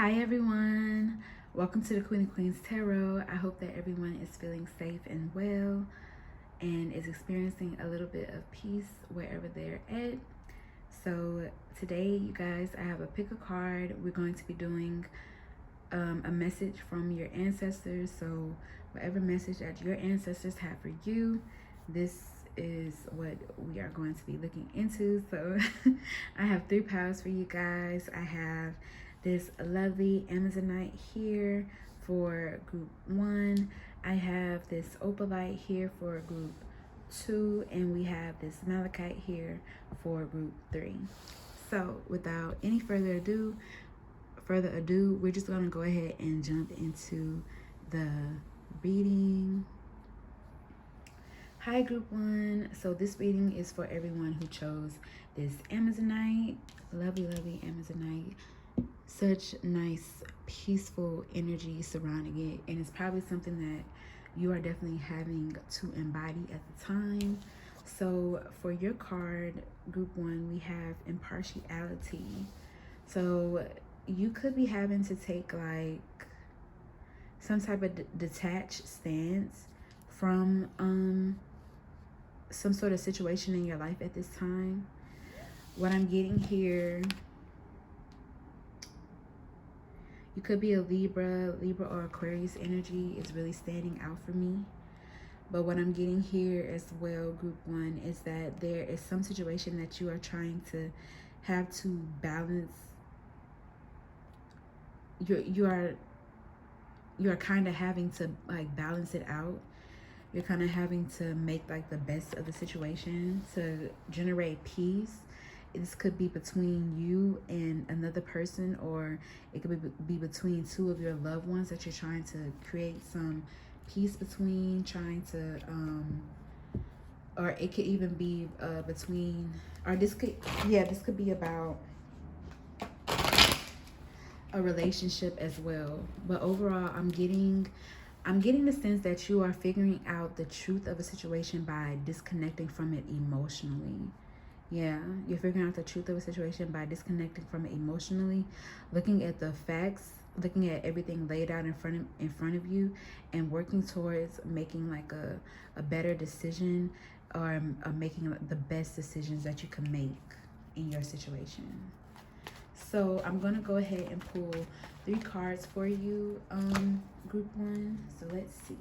Hi everyone, welcome to the Queen of Queens Tarot. I hope that everyone is feeling safe and well and is experiencing a little bit of peace wherever they're at. So today, you guys, I have a pick a card. We're going to be doing a message from your ancestors. So whatever message that your ancestors have for you, this is what we are going to be looking into. So I have 3 piles for you guys. I have this lovely Amazonite here for group 1. I have this Opalite here for group 2, and we have this Malachite here for group 3. So without any further ado, we're just gonna go ahead and jump into the reading. Hi group 1. So this reading is for everyone who chose this Amazonite. Lovely Amazonite. Such nice peaceful energy surrounding it, and it's probably something that you are definitely having to embody at the time. So for your card, group 1, we have impartiality. So you could be having to take like some type of detached stance from some sort of situation in your life at this time. What I'm getting here, you could be a Libra or Aquarius energy is really standing out for me. But what I'm getting here as well, group 1, is that there is some situation that you are trying to have to balance. You are kind of having to like balance it out. You're kind of having to make like the best of the situation to generate peace. This could be between you and another person, or it could be between 2 of your loved ones that you're trying to create some peace between, or it could even be between, or this could be about a relationship as well. But overall, I'm getting the sense that you are figuring out the truth of a situation by disconnecting from it emotionally. Yeah, you're figuring out the truth of a situation by disconnecting from it emotionally, looking at the facts, looking at everything laid out in front of you, and working towards making like a better decision, or making the best decisions that you can make in your situation. So I'm gonna go ahead and pull 3 cards for you, group 1. So let's see.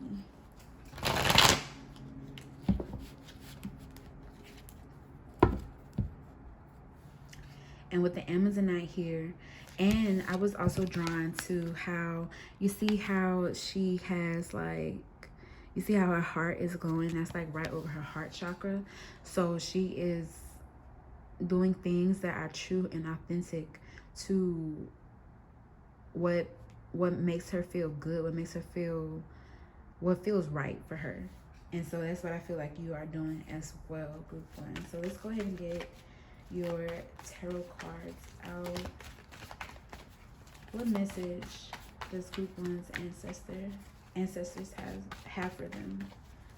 And with the Amazonite here, and I was also drawn to how you see how she has like, you see how her heart is glowing. That's like right over her heart chakra. So she is doing things that are true and authentic to what makes her feel good, what feels right for her. And so that's what I feel like you are doing as well, group 1. So let's go ahead and get your tarot cards out. What message does group 1's ancestors have for them?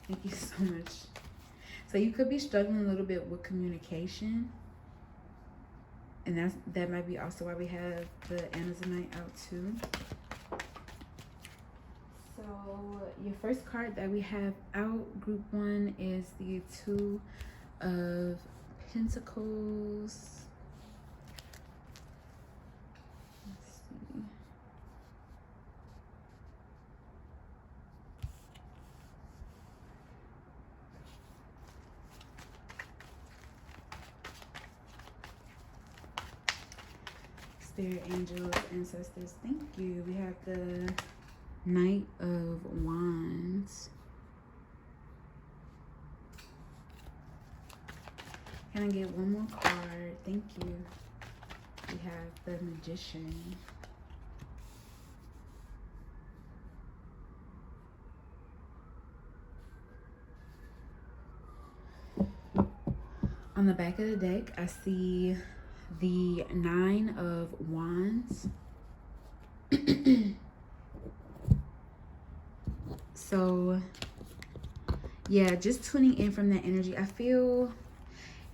Thank you so much. So you could be struggling a little bit with communication, and that might be also why we have the Amazonite out too. So your first card that we have out, group 1, is the 2 of Pentacles. Let's see. Spirit angels, ancestors, thank you. We have the Knight of Wands. Can I get one more card? Thank you. We have the Magician. On the back of the deck, I see the 9 of Wands. So yeah, just tuning in from that energy. I feel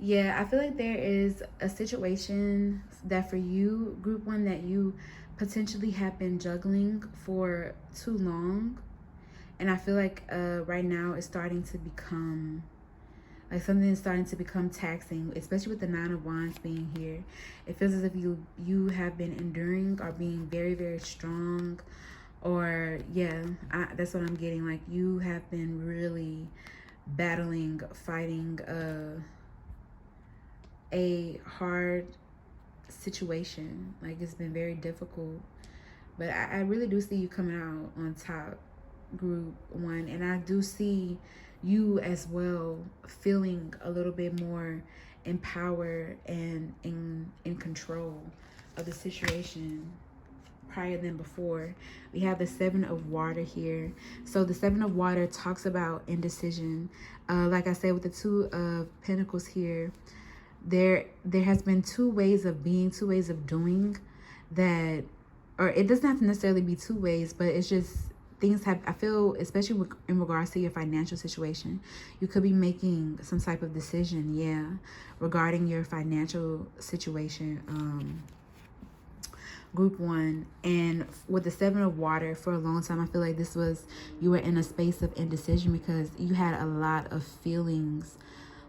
Yeah, I feel like there is a situation that for you, group one, that you potentially have been juggling for too long. And I feel like right now it's starting to become like something is starting to become taxing, especially with the Nine of Wands being here. It feels as if you have been enduring or being very, very strong, or yeah, that's what I'm getting. Like you have been really battling, fighting a hard situation. Like it's been very difficult, but I really do see you coming out on top, group one, and I do see you as well feeling a little bit more empowered and in control of the situation prior than before. We have the Seven of Water here. So the Seven of Water talks about indecision. Like I said, with the Two of Pentacles here, there has been two ways of being, two ways of doing that, or it doesn't have to necessarily be two ways, but it's just things have, I feel, especially in regards to your financial situation, you could be making some type of decision, yeah, regarding your financial situation, group one. And with the Seven of Water, for a long time I feel like this was, you were in a space of indecision because you had a lot of feelings.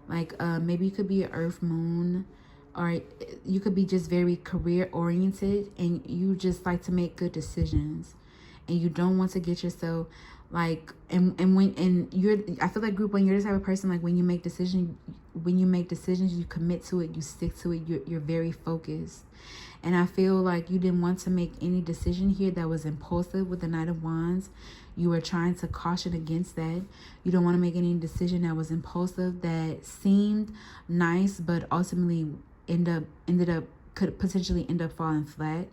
Like maybe you could be an earth moon, or you could be just very career oriented and you just like to make good decisions and you don't want to get yourself like, and you're, I feel like group one, you're the type of person, like when you make decisions, you commit to it, you stick to it, you're very focused. And I feel like you didn't want to make any decision here that was impulsive with the Knight of Wands. You were trying to caution against that. You don't want to make any decision that was impulsive, that seemed nice, but ultimately could potentially end up falling flat.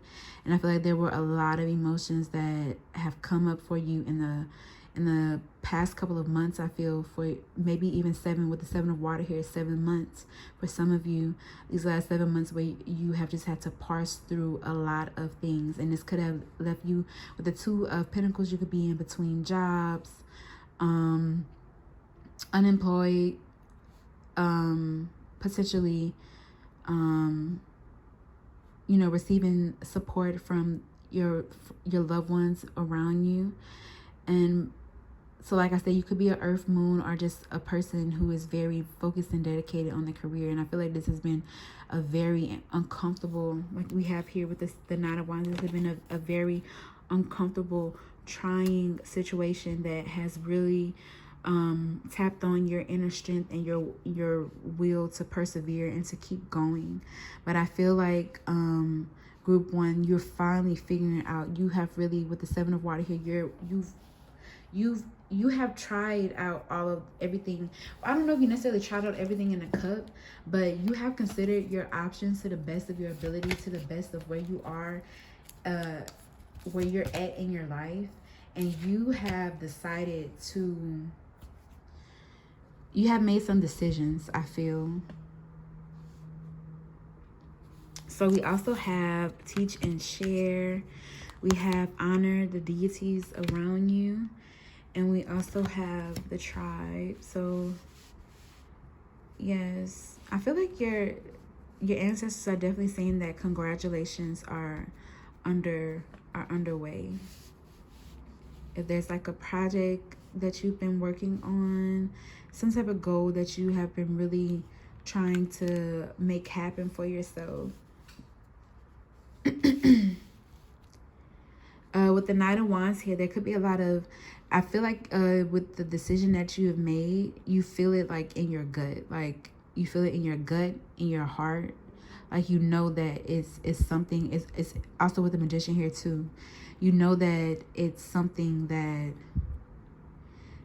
And I feel like there were a lot of emotions that have come up for you in the past couple of months. I feel for maybe even seven, with the Seven of Water here, 7 months for some of you, these last 7 months where you have just had to parse through a lot of things. And this could have left you with the Two of Pentacles. You could be in between jobs, unemployed, potentially you know, receiving support from your loved ones around you. And so like I said, you could be an earth moon or just a person who is very focused and dedicated on the career. And I feel like this has been a very uncomfortable, like we have here with the Nine of Wands, this has been a very uncomfortable, trying situation that has really tapped on your inner strength and your will to persevere and to keep going. But I feel like group one, you're finally figuring out. You have really, with the Seven of Water here, you have tried out all of everything. I don't know if you necessarily tried out everything in a cup, but you have considered your options to the best of your ability, to the best of where you are, where you're at in your life. And you have decided to, you have made some decisions, I feel. So we also have teach and share. We have honor the deities around you. And we also have the tribe. So yes, I feel like your ancestors are definitely saying that congratulations are underway. If there's like a project that you've been working on, some type of goal that you have been really trying to make happen for yourself. With the Knight of Wands here, there could be a lot of, I feel like with the decision that you have made, you feel it like in your gut. Like you feel it in your gut, in your heart. Like you know that it's something, it's also with the Magician here too. You know that it's something that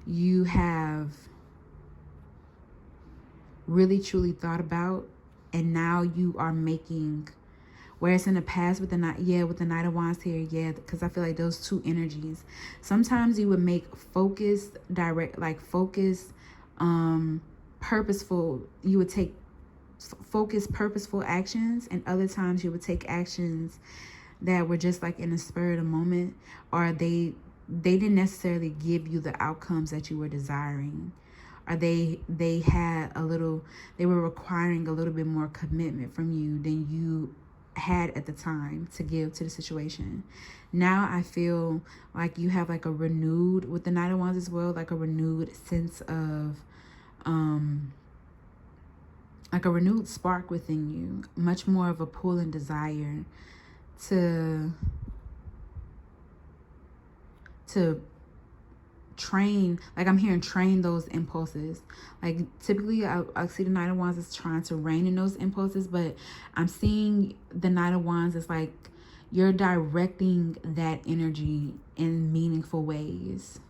you have really truly thought about, and now you are making, whereas in the past with the Knight of Wands here, yeah, because I feel like those two energies, sometimes you would make focused, direct, like focused, purposeful, you would take focused, purposeful actions, and other times you would take actions that were just like in a spur of the moment, or they didn't necessarily give you the outcomes that you were desiring. or they had a little, they were requiring a little bit more commitment from you than you had at the time to give to the situation. Now I feel like you have like a renewed, with the Knight of Wands as well, like a renewed sense of like a renewed spark within you, much more of a pull and desire to train, like I'm hearing train those impulses. Like typically I see the Knight of Wands as trying to rein in those impulses, but I'm seeing the Knight of Wands as like you're directing that energy in meaningful ways.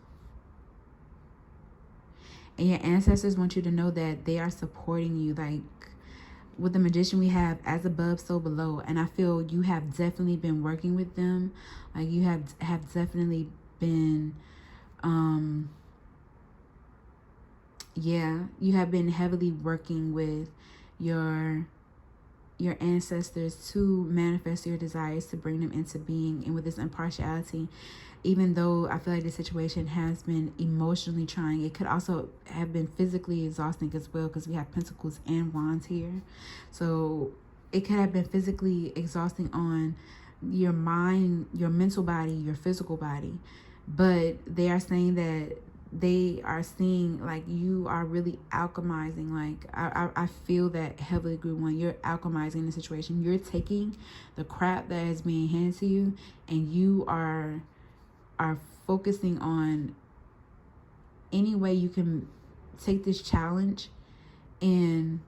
And your ancestors want you to know that they are supporting you. Like with the Magician, we have as above, so below. And I feel you have definitely been working with them. Like you have definitely been, yeah, you have been heavily working with your ancestors to manifest your desires, to bring them into being. And with this impartiality, even though I feel like the situation has been emotionally trying, it could also have been physically exhausting as well, because we have Pentacles and Wands here. So it could have been physically exhausting on your mind, your mental body, your physical body. But they are saying that they are seeing like you are really alchemizing. Like I feel that heavily, group one, you're alchemizing the situation. You're taking the crap that is being handed to you, and you are focusing on any way you can take this challenge and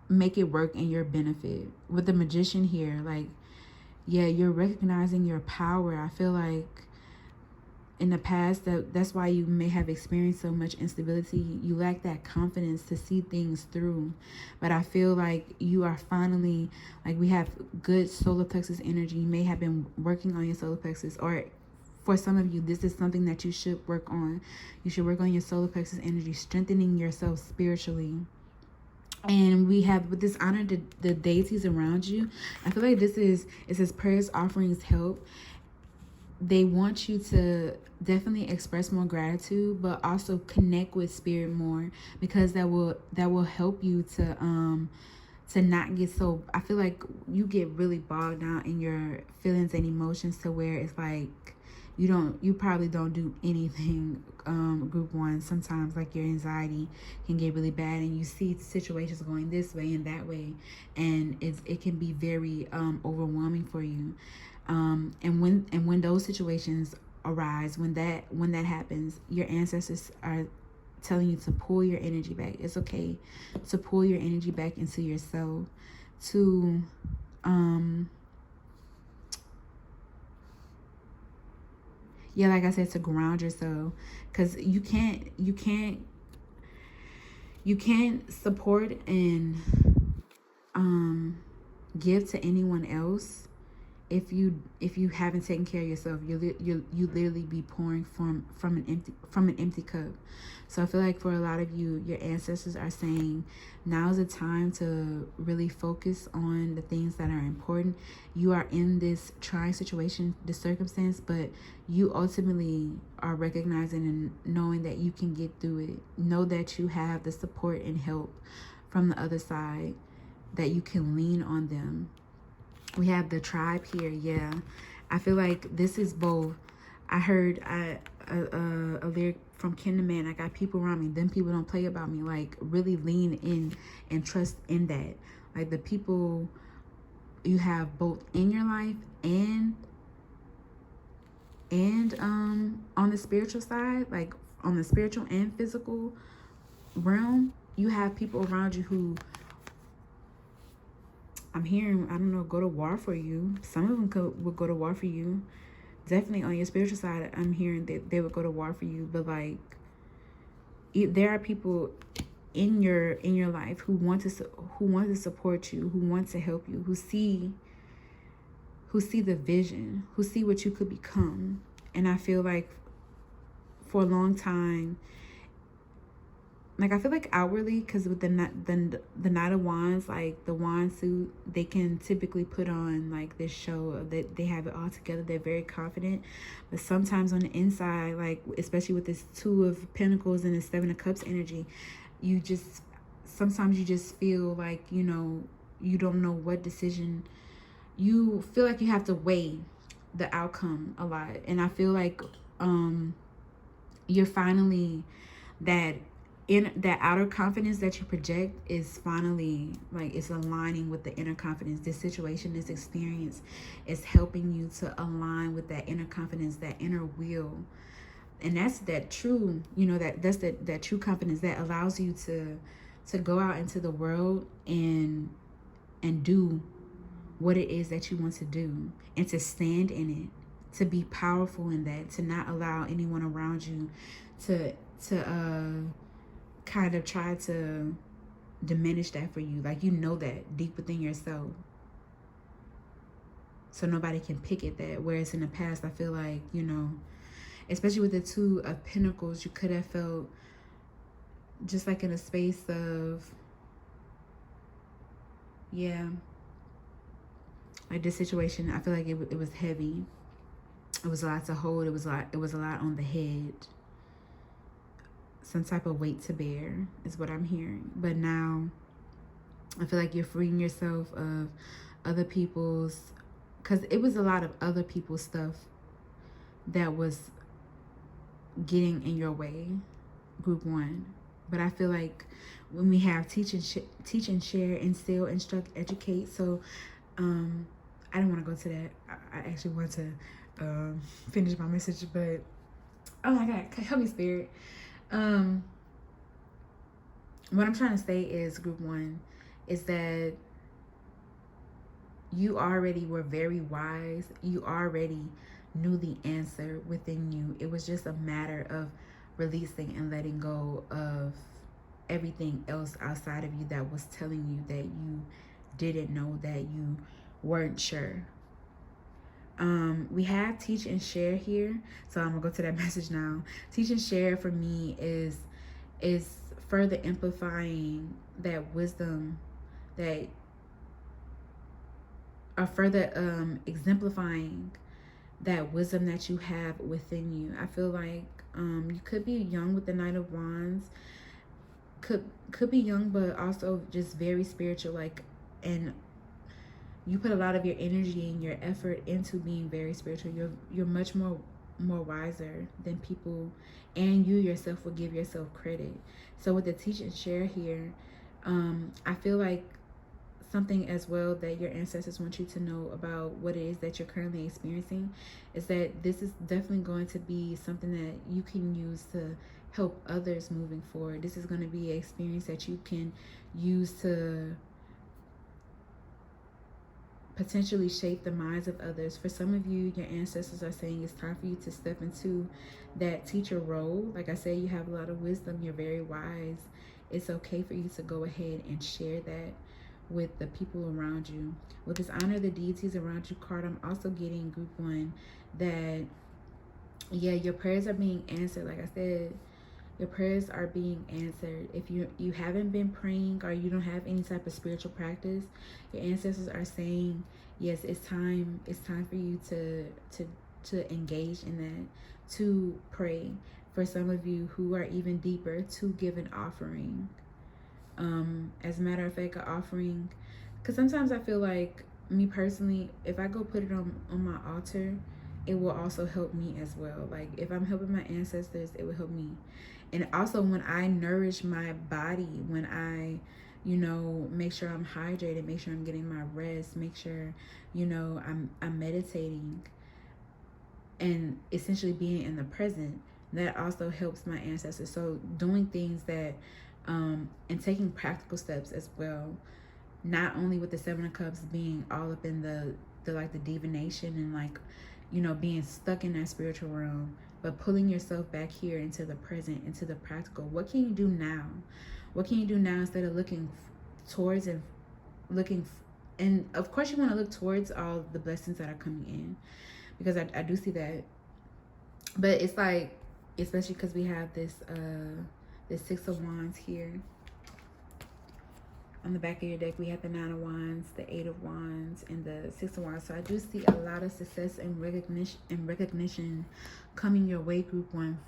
make it work in your benefit. With the Magician here, like, yeah, you're recognizing your power. I feel like in the past, that's why you may have experienced so much instability. You lack that confidence to see things through. But I feel like you are finally, like, we have good solar plexus energy. You may have been working on your solar plexus, or for some of you, this is something that you should work on. You should work on your solar plexus energy, strengthening yourself spiritually. And we have, with this, honor the deities around you. I feel like this is, it says prayers, offerings, help. They want you to definitely express more gratitude, but also connect with spirit more, because that will help you to not get so, I feel like you get really bogged down in your feelings and emotions, to where it's like you probably don't do anything. Group one, sometimes like your anxiety can get really bad, and you see situations going this way and that way, and it can be very overwhelming for you. And when those situations arise, when that happens, your ancestors are telling you to pull your energy back. It's okay to pull your energy back into yourself, to yeah, like I said, to ground yourself, because you can't support and give to anyone else if you haven't taken care of yourself. You literally be pouring from an empty cup. So I feel like for a lot of you, your ancestors are saying now's the time to really focus on the things that are important. You are in this trying situation, this circumstance, but you ultimately are recognizing and knowing that you can get through it. Know that you have the support and help from the other side, that you can lean on them. We have the tribe here. Yeah, I feel like this is both. I heard a lyric from Ken the Man. I got people around me. Them people don't play about me. Like, really lean in and trust in that. Like, the people you have both in your life and on the spiritual side, like on the spiritual and physical realm, you have people around you who, I'm hearing, I don't know, go to war for you. Some of them would go to war for you. Definitely on your spiritual side, I'm hearing that they would go to war for you. But like, there are people in your life who want to support you, who want to help you, who see the vision, who see what you could become. And I feel like for a long time, like I feel like outwardly, because with the Knight of Wands, like the wand suit, they can typically put on like this show of that they have it all together. They're very confident, but sometimes on the inside, like especially with this Two of Pentacles and the Seven of Cups energy, you just sometimes you just feel like, you know, you don't know what decision. You feel like you have to weigh the outcome a lot, and I feel like you're finally that in that outer confidence that you project is finally like it's aligning with the inner confidence. This situation, this experience is helping you to align with that inner confidence, that inner will. And that's that true, you know, that's that true confidence that allows you to go out into the world and do what it is that you want to do, and to stand in it, to be powerful in that, to not allow anyone around you to kind of try to diminish that for you. Like, you know that deep within yourself, so nobody can pick at that. Whereas in the past, I feel like, you know, especially with the Two of Pentacles, you could have felt just like in a space of, yeah, like this situation, I feel like it was heavy. It was a lot to hold. It was a lot on the head. Some type of weight to bear is what I'm hearing. But now I feel like you're freeing yourself of other people's, because it was a lot of other people's stuff that was getting in your way, group one. But I feel like when we have teach and share, instill, instruct, educate. So I don't want to go to that. I actually want to finish my message, but oh my God, help me, Spirit. What I'm trying to say is, group one, is that you already were very wise. You already knew the answer within you. It was just a matter of releasing and letting go of everything else outside of you that was telling you that you didn't know, that you weren't sure. We have teach and share here, so I'm gonna go to that message now. Teach and share for me is further amplifying that wisdom, that are further exemplifying that wisdom that you have within you. I feel like you could be young with the Knight of Wands, could be young, but also just very spiritual, like, and you put a lot of your energy and your effort into being very spiritual. You're much more wiser than people, and you yourself will give yourself credit. So with the teach and share here, I feel like something as well that your ancestors want you to know about what it is that you're currently experiencing is that this is definitely going to be something that you can use to help others moving forward. This is going to be an experience that you can use to potentially shape the minds of others. For some of you, your ancestors are saying it's time for you to step into that teacher role. Like I said, you have a lot of wisdom. You're very wise. It's okay for you to go ahead and share that with the people around you. With this honor the deities around you card, I'm also getting, group one, that, yeah, your prayers are being answered. Like I said, your prayers are being answered. If you haven't been praying, or you don't have any type of spiritual practice, your ancestors are saying, yes, it's time for you to engage in that, to pray. For some of you who are even deeper, to give an offering. As a matter of fact, an offering, because sometimes I feel like, me personally, if I go put it on my altar, it will also help me as well. Like, if I'm helping my ancestors, it will help me. And also, when I nourish my body, when I, you know, make sure I'm hydrated, make sure I'm getting my rest, make sure, you know, I'm meditating and essentially being in the present, that also helps my ancestors. So doing things that and taking practical steps as well, not only with the Seven of Cups being all up in the like the divination and, like, you know, being stuck in that spiritual realm, but pulling yourself back here into the present, into the practical. What can you do now? What can you do now instead of looking towards and and of course you want to look towards all the blessings that are coming in, because I do see that. But it's like, especially because we have this the Six of Wands here. On the back of your deck, we have the Nine of Wands, the Eight of Wands, and the Six of Wands. So I do see a lot of success and recognition coming your way, group one,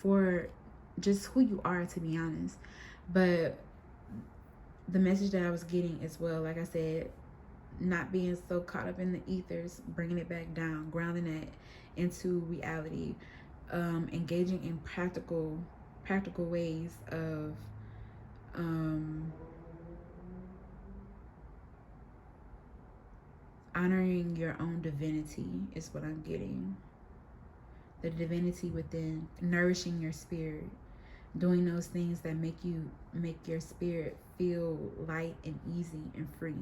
for just who you are, to be honest. But the message that I was getting as well, like I said, not being so caught up in the ethers, bringing it back down, grounding it into reality, engaging in practical ways of honoring your own divinity is what I'm getting. The divinity within, nourishing your spirit, doing those things that make your spirit feel light and easy and free.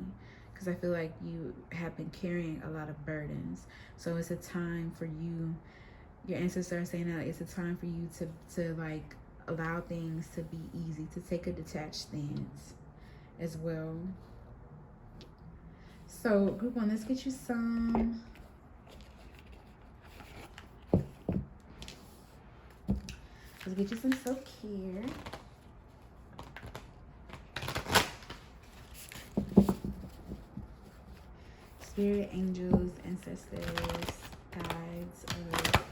Because I feel like you have been carrying a lot of burdens. So it's a time for you, your ancestors are saying that it's a time for you to like allow things to be easy, to take a detached stance as well. So group one, let's get you some self-care. Spirit, angels, ancestors, guides of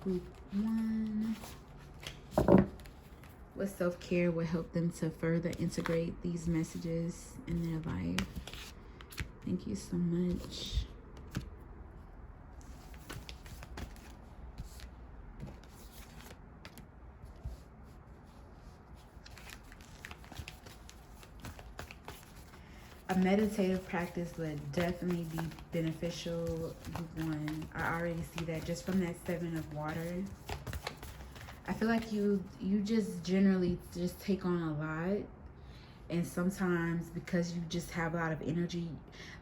group one. What self-care will help them to further integrate these messages in their life? Thank you so much. A meditative practice would definitely be beneficial, group one. I already see that just from that Seven of Water. I feel like you just generally just take on a lot. And sometimes because you just have a lot of energy,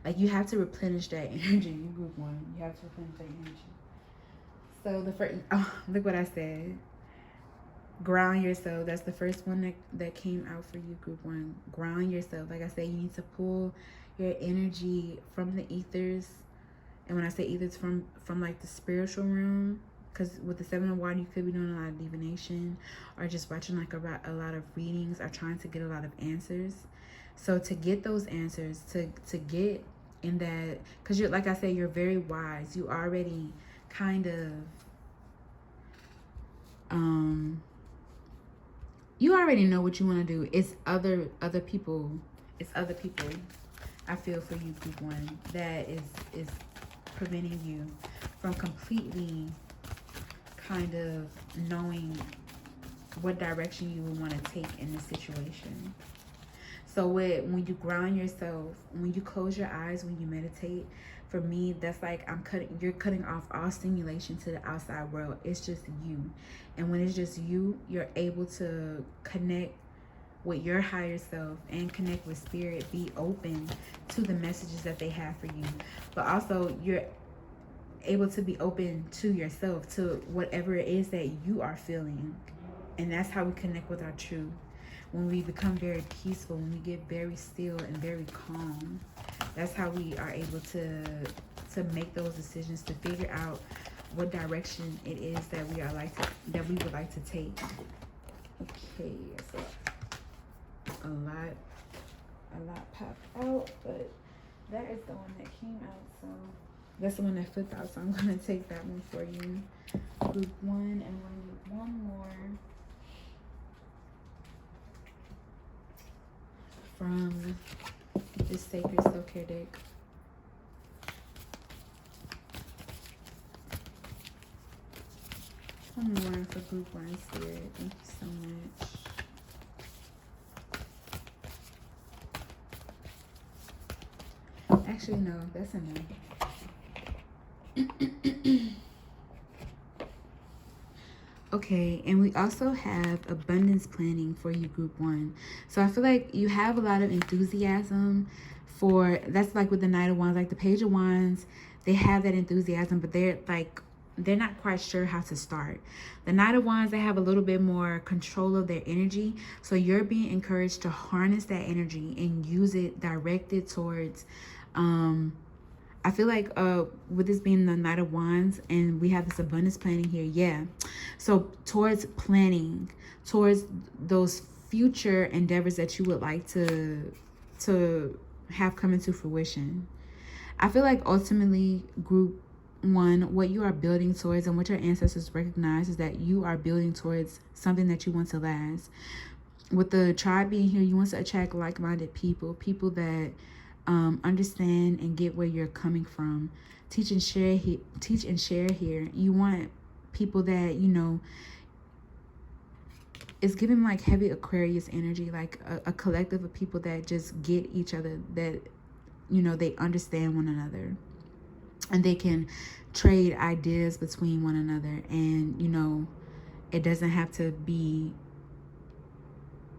like you have to replenish that energy. You group one, you have to replenish that energy. So the first, look what I said. Ground yourself. That's the first one that came out for you, group one. Ground yourself. Like I said, you need to pull your energy from the ethers. And when I say ethers, from like the spiritual realm. Because with the Seven of Water, you could be doing a lot of divination or just watching like a lot of readings or trying to get a lot of answers. So to get those answers, to get in that, because you're, like I said, you're very wise. You already kind of, you already know what you want to do. It's other people. It's other people. I feel for you, group one, that is preventing you from completely kind of knowing what direction you would want to take in this situation. So when you ground yourself, when you close your eyes, when you meditate, for me, that's like you're cutting off all stimulation to the outside world. It's just you. And when it's just you, you're able to connect with your higher self and connect with spirit. Be open to the messages that they have for you. But also you're able to be open to yourself, to whatever it is that you are feeling. And that's how we connect with our truth. When we become very peaceful, when we get very still and very calm, that's how we are able to make those decisions, to figure out what direction it is that we would like to take. Okay, so a lot popped out, but that is the one that came out, so that's the one that flipped out, so I'm going to take that one for you. Group one, and we're going to need one more from this Sacred Self-Care deck. One more for group one, Spirit. Thank you so much. Actually, no, that's enough. Okay, and we also have abundance planning for you, group one. So I feel like you have a lot of enthusiasm for, that's like with the Knight of Wands, like the Page of Wands, they have that enthusiasm, but they're not quite sure how to start. The Knight of Wands, they have a little bit more control of their energy. So you're being encouraged to harness that energy and use it directed towards I feel like with this being the Knight of Wands and we have this abundance planning here, yeah. So towards planning, towards those future endeavors that you would like to have come into fruition. I feel like ultimately, group one, what you are building towards and what your ancestors recognize is that you are building towards something that you want to last. With the tribe being here, you want to attract like-minded people, people that understand and get where you're coming from. Teach and share here. You want people that, you know, it's giving like heavy Aquarius energy, like a collective of people that just get each other, that, you know, they understand one another and they can trade ideas between one another. And, you know, it doesn't have to be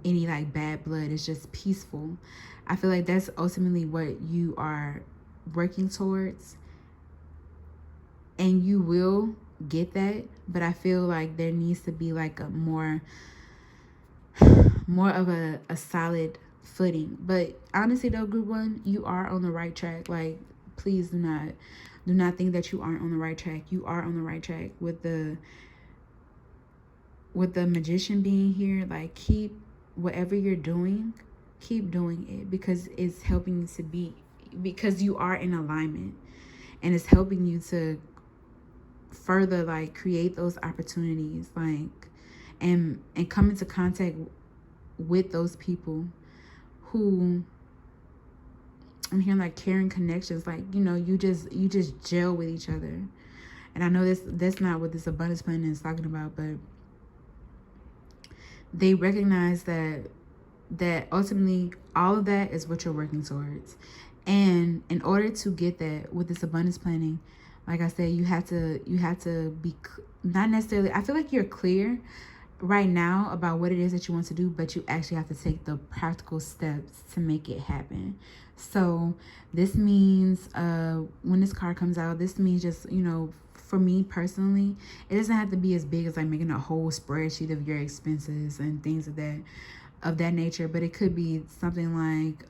any like bad blood. It's just peaceful. I feel like that's ultimately what you are working towards, and you will get that. But I feel like there needs to be like a more of a solid footing. But honestly though, group one, you are on the right track. Like, please do not think that you aren't on the right track. You are on the right track with the Magician being here. Like, keep whatever you're doing, keep doing it, because it's helping you to be, because you are in alignment, and it's helping you to further like create those opportunities, like, and come into contact with those people who, I'm hearing like caring connections, like, you know, you just gel with each other. And I know that's not what this abundance plan is talking about, but they recognize that ultimately all of that is what you're working towards. And in order to get that with this abundance planning, like I said, you have to be, not necessarily, I feel like you're clear right now about what it is that you want to do, but you actually have to take the practical steps to make it happen. So this means when this card comes out, this means just, you know, for me personally, it doesn't have to be as big as like making a whole spreadsheet of your expenses and things of that nature, but it could be something like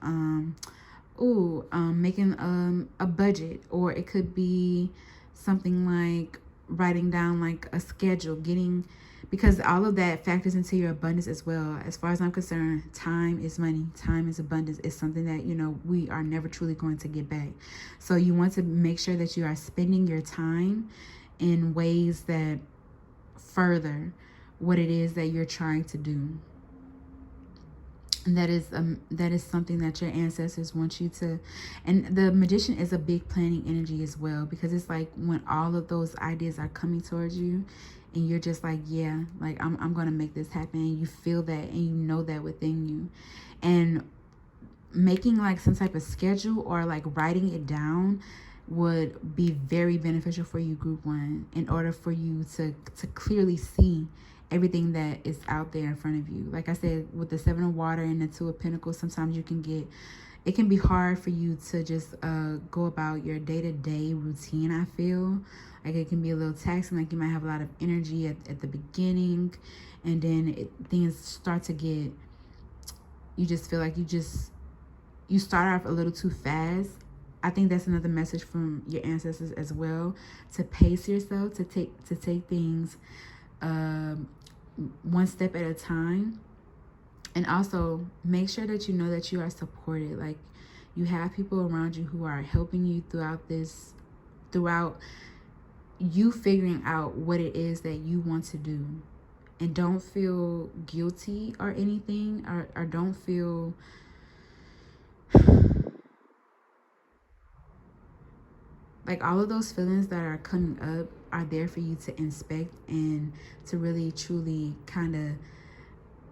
making a budget, or it could be something like writing down like a schedule, because all of that factors into your abundance as well. As far as I'm concerned, time is money, time is abundance. It's something that, you know, we are never truly going to get back. So you want to make sure that you are spending your time in ways that further what it is that you're trying to do. And that is something that your ancestors want you to. And the Magician is a big planning energy as well, because it's like when all of those ideas are coming towards you and you're just like, yeah, like I'm gonna make this happen, and you feel that and you know that within you. And making like some type of schedule or like writing it down would be very beneficial for you, group one, in order for you to clearly see everything that is out there in front of you. Like I said, with the Seven of Water and the Two of Pentacles, sometimes it can be hard for you to just go about your day-to-day routine. I feel like it can be a little taxing, like you might have a lot of energy at the beginning, and then things start to get, you just feel like you start off a little too fast. I think that's another message from your ancestors as well, to pace yourself, to take things one step at a time. And also make sure that you know that you are supported. Like, you have people around you who are helping you throughout you figuring out what it is that you want to do. And don't feel guilty or anything, or don't feel like all of those feelings that are coming up are there for you to inspect and to really truly kind of,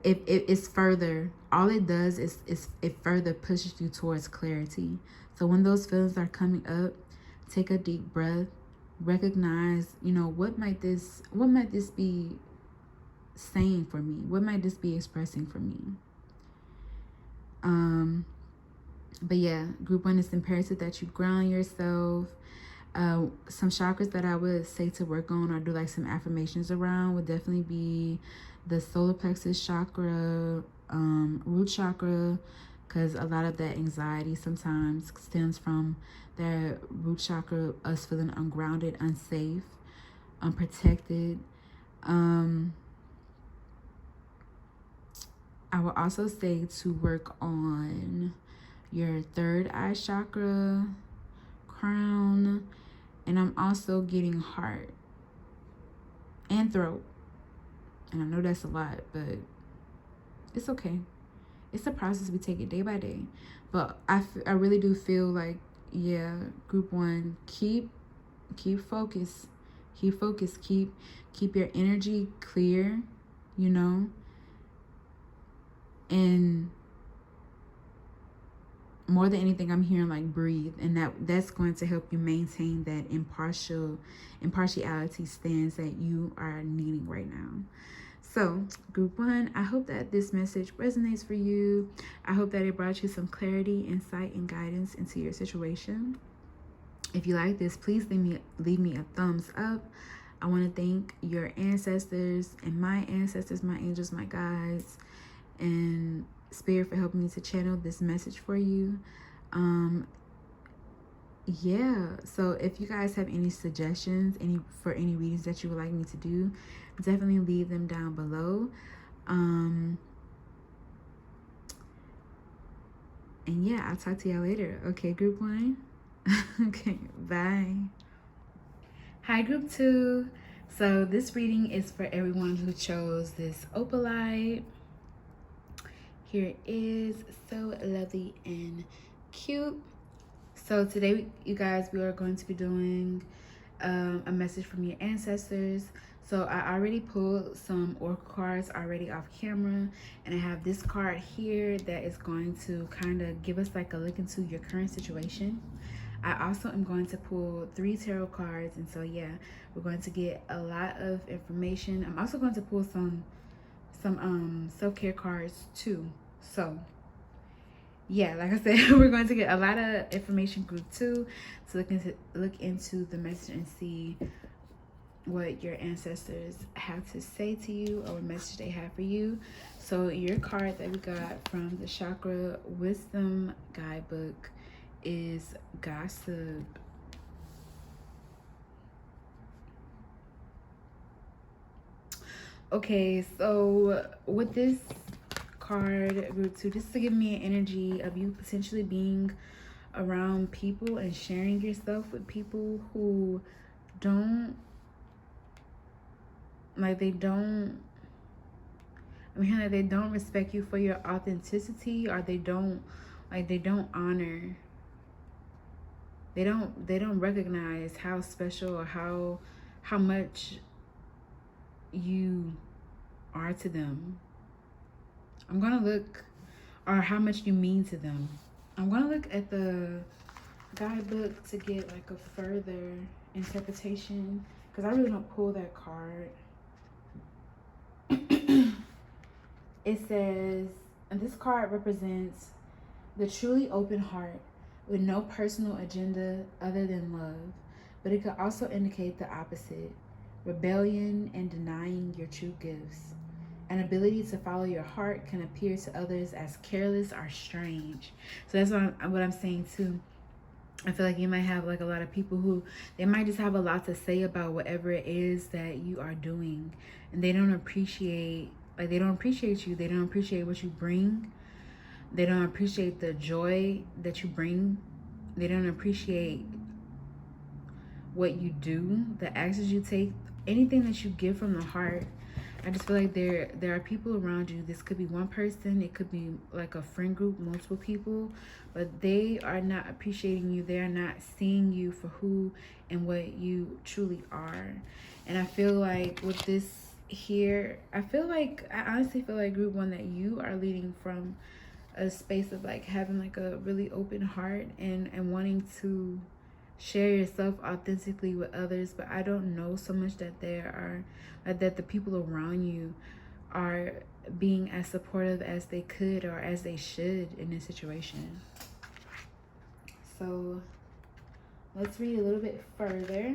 it's further, all it does is it further pushes you towards clarity. So when those feelings are coming up, take a deep breath, recognize, you know, what might this be saying for me? What might this be expressing for me? But yeah, group one, is imperative that you ground yourself. Some chakras that I would say to work on or do like some affirmations around would definitely be the solar plexus chakra, root chakra, because a lot of that anxiety sometimes stems from that root chakra, us feeling ungrounded, unsafe, unprotected. I will also say to work on your third eye chakra, crown, and I'm also getting heart and throat. And I know that's a lot, but it's okay. It's a process. We take it day by day. But I really do feel like, yeah, group 1, keep focus. Keep focus. Keep your energy clear, you know. And more than anything, I'm hearing like breathe, and that's going to help you maintain that impartiality stance that you are needing right now. So, group 1, I hope that this message resonates for you. I hope that it brought you some clarity, insight, and guidance into your situation. If you like this, please leave me a thumbs up. I want to thank your ancestors and my ancestors, my angels, my guides, and Spirit for helping me to channel this message for you. Yeah, so if you guys have any suggestions for any readings that you would like me to do, definitely leave them down below. And yeah, I'll talk to y'all later. Okay, group 1. Okay, bye. Hi, group 2. So this reading is for everyone who chose this opalite. Here it is, so lovely and cute. So today, you guys, we are going to be doing a message from your ancestors. So I already pulled some oracle cards already off camera, and I have this card here that is going to kind of give us like a look into your current situation. I also am going to pull 3 tarot cards, and so yeah, we're going to get a lot of information. I'm also going to pull some self-care cards too. So yeah, like I said, we're going to get a lot of information, group 2, to look into the message and see what your ancestors have to say to you, or what message they have for you. So your card that we got from the Chakra Wisdom Guidebook is Gossip. Okay, so with this card, group 2, just to give me an energy of you potentially being around people and sharing yourself with people who don't, like, they don't, I mean, like, they don't respect you for your authenticity, or they don't, like, they don't honor, they don't recognize how special or how much you are to them. I'm gonna look, or how much you mean to them. I'm gonna look at the guidebook to get like a further interpretation, because I really don't pull that card. It says, and this card represents the truly open heart with no personal agenda other than love, but it could also indicate the opposite: rebellion and denying your true gifts. An ability to follow your heart can appear to others as careless or strange. So that's what I'm saying too. I feel like you might have like a lot of people who, they might just have a lot to say about whatever it is that you are doing, and they don't appreciate, like, they don't appreciate you. They don't appreciate what you bring. They don't appreciate the joy that you bring. They don't appreciate what you do, the actions you take, anything that you give from the heart. I just feel like there are people around you. This could be one person, it could be like a friend group, multiple people, but they are not appreciating you. They are not seeing you for who and what you truly are. And I feel like with this here, I honestly feel like group 1, that you are leading from a space of like having like a really open heart and wanting to share yourself authentically with others. But I don't know so much that that the people around you are being as supportive as they could or as they should in this situation. So let's read a little bit further.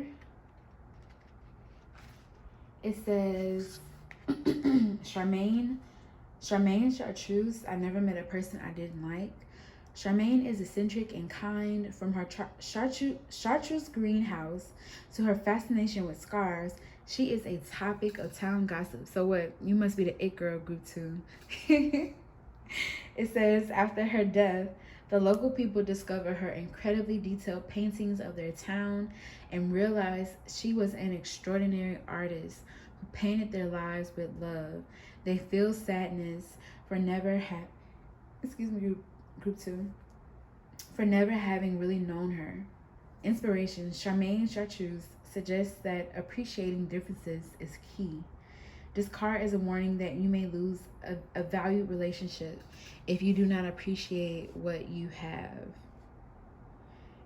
It says, Charmaine and Chartreuse, I never met a person I didn't like. Charmaine is eccentric and kind. From her chartreuse greenhouse to her fascination with scars, she is a topic of town gossip. So what? You must be the it girl group too. It says, after her death, the local people discover her incredibly detailed paintings of their town and realize she was an extraordinary artist who painted their lives with love. They feel sadness for never group 2, for never having really known her. Inspiration: Charmaine Chartreuse suggests that appreciating differences is key. This card is a warning that you may lose a valued relationship if you do not appreciate what you have.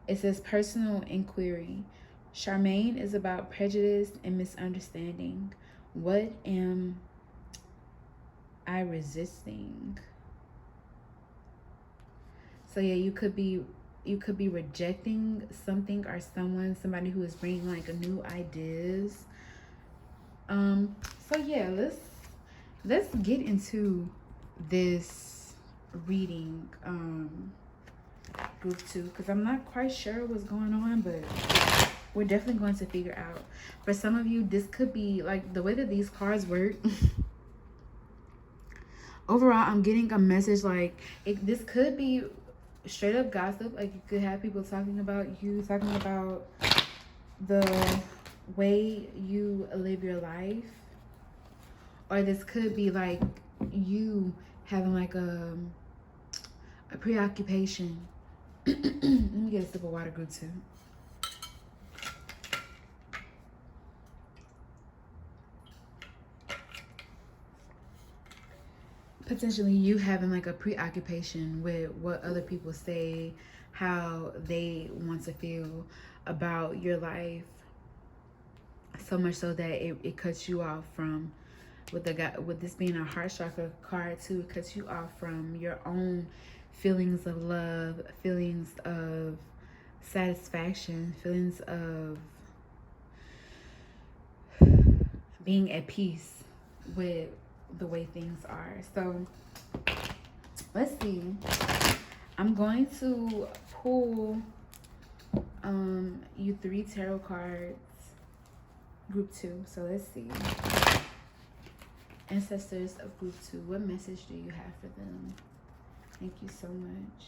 It says personal inquiry. Charmaine is about prejudice and misunderstanding. What am I resisting? So yeah, you could be rejecting something or somebody who is bringing like new ideas. So yeah, let's get into this reading, group 2, because I'm not quite sure what's going on, but we're definitely going to figure out. For some of you, this could be like the way that these cards work. Overall, I'm getting a message like this could be straight up gossip. Like you could have people talking about you, talking about the way you live your life, or this could be like you having like a preoccupation. Let me get a sip of water, group 2. Potentially you having like a preoccupation with what other people say, how they want to feel about your life, so much so that it cuts you off from, with this being a heart chakra card too, it cuts you off from your own feelings of love, feelings of satisfaction, feelings of being at peace with the way things are. So let's see. I'm going to pull you 3 tarot cards, group 2. So let's see. Ancestors of group 2, what message do you have for them? Thank you so much.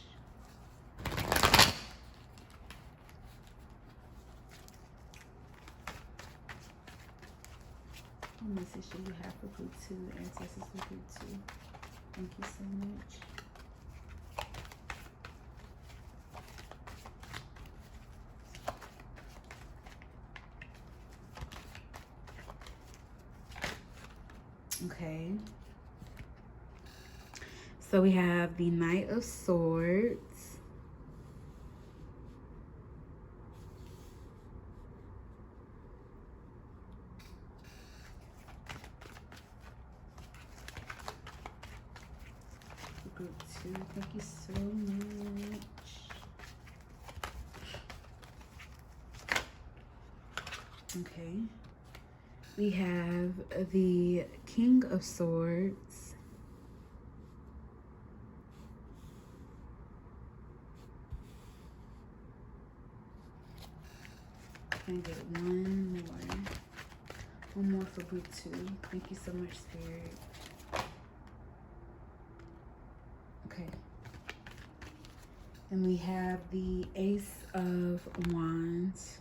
What message do you have for group 2, ancestors of group 2? Thank you so much. Okay. So we have the Knight of Swords. Group 2, thank you so much. Okay. We have the King of Swords. Can I get one more for group 2? Thank you so much, Spirit. Okay. And we have the Ace of Wands.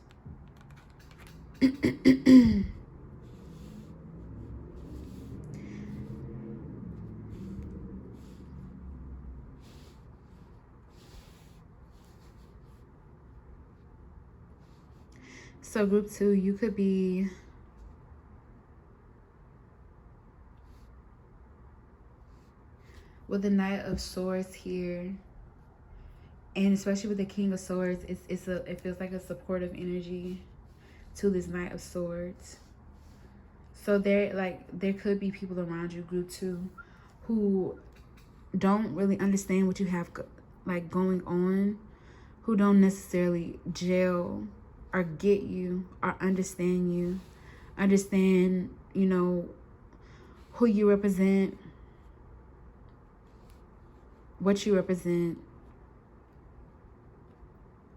So group 2, you could be with the Knight of Swords here, and especially with the King of Swords, it feels like a supportive energy to this Knight of Swords. So there could be people around you, group 2, who don't really understand what you have like going on, who don't necessarily gel or get you or understand you, you know, who you represent, what you represent.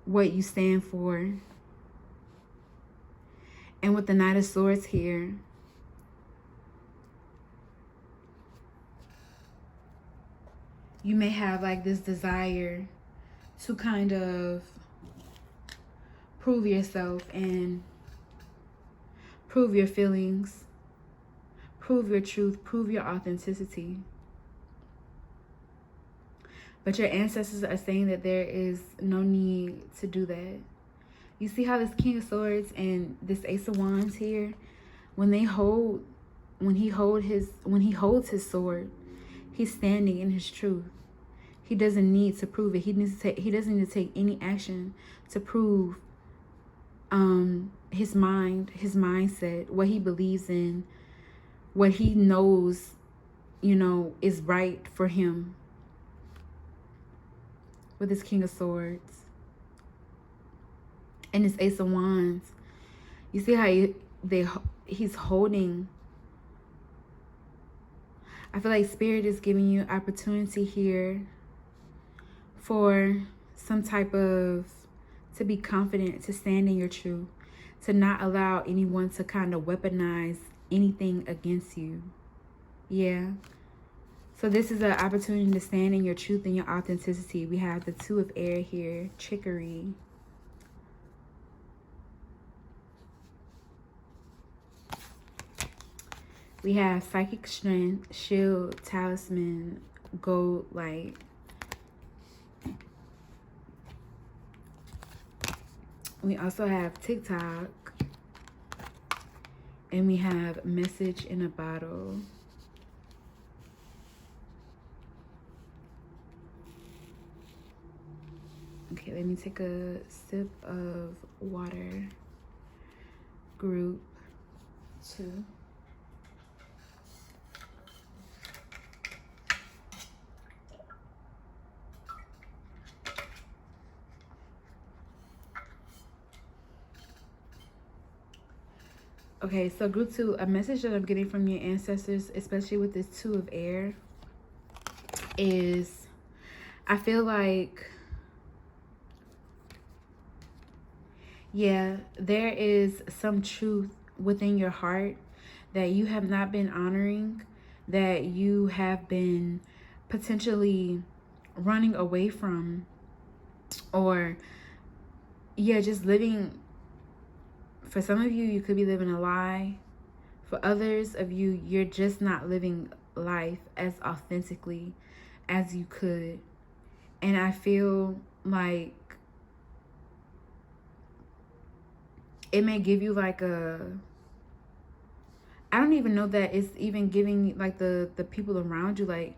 what you stand for. And with the Knight of Swords here, you may have like this desire to kind of prove yourself and prove your feelings, prove your truth, prove your authenticity. But your ancestors are saying that there is no need to do that. You see how this King of Swords and this Ace of Wands here, when he holds his sword, he's standing in his truth. He doesn't need to prove it. He doesn't need to take any action to prove his mind, his mindset, what he believes in, what he knows, is right for him. With this King of Swords and this Ace of Wands, you see how he's holding. I feel like Spirit is giving you opportunity here for some type of, to be confident, to stand in your truth, to not allow anyone to kind of weaponize anything against you. Yeah. So this is an opportunity to stand in your truth and your authenticity. We have the Two of Air here, trickery. We have psychic strength, shield, talisman, gold light. We also have TikTok. And we have message in a bottle. Okay, let me take a sip of water. Group 2. Okay, so group 2, a message that I'm getting from your ancestors, especially with this Two of Air, is I feel like, yeah, there is some truth within your heart that you have not been honoring, that you have been potentially running away from, or yeah, just living. For some of you, you could be living a lie. For others of you, you're just not living life as authentically as you could. And I feel like it may give you like a, I don't even know that it's even giving like the people around you, like,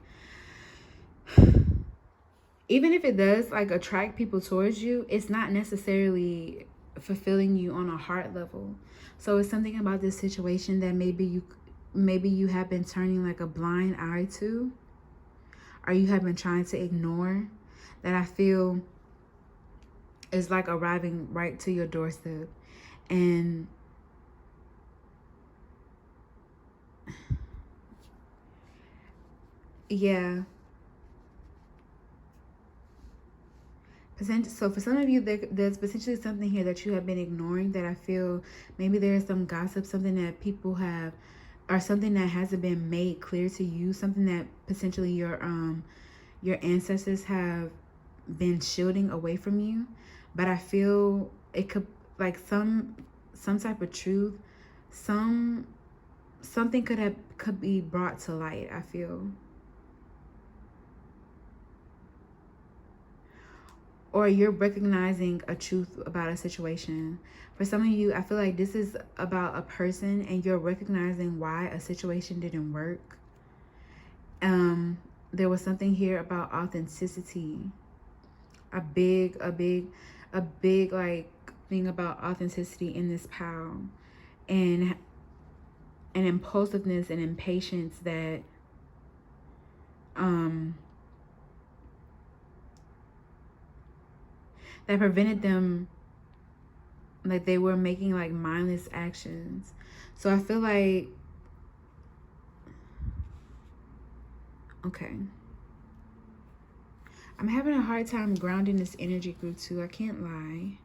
even if it does like attract people towards you, it's not necessarily fulfilling you on a heart level. So it's something about this situation that maybe you have been turning like a blind eye to, or you have been trying to ignore, that I feel is like arriving right to your doorstep. And yeah, so for some of you, there's potentially something here that you have been ignoring, that I feel maybe there's some gossip, something that people have, or something that hasn't been made clear to you, something that potentially your ancestors have been shielding away from you. But I feel it could, like, some type of truth, something could be brought to light, I feel. Or you're recognizing a truth about a situation. For some of you, I feel like this is about a person and you're recognizing why a situation didn't work. There was something here about authenticity. A big like thing about authenticity in this pile, and an impulsiveness and impatience that that prevented them, like they were making like mindless actions. So I feel like, okay, I'm having a hard time grounding this energy, group 2. I can't lie.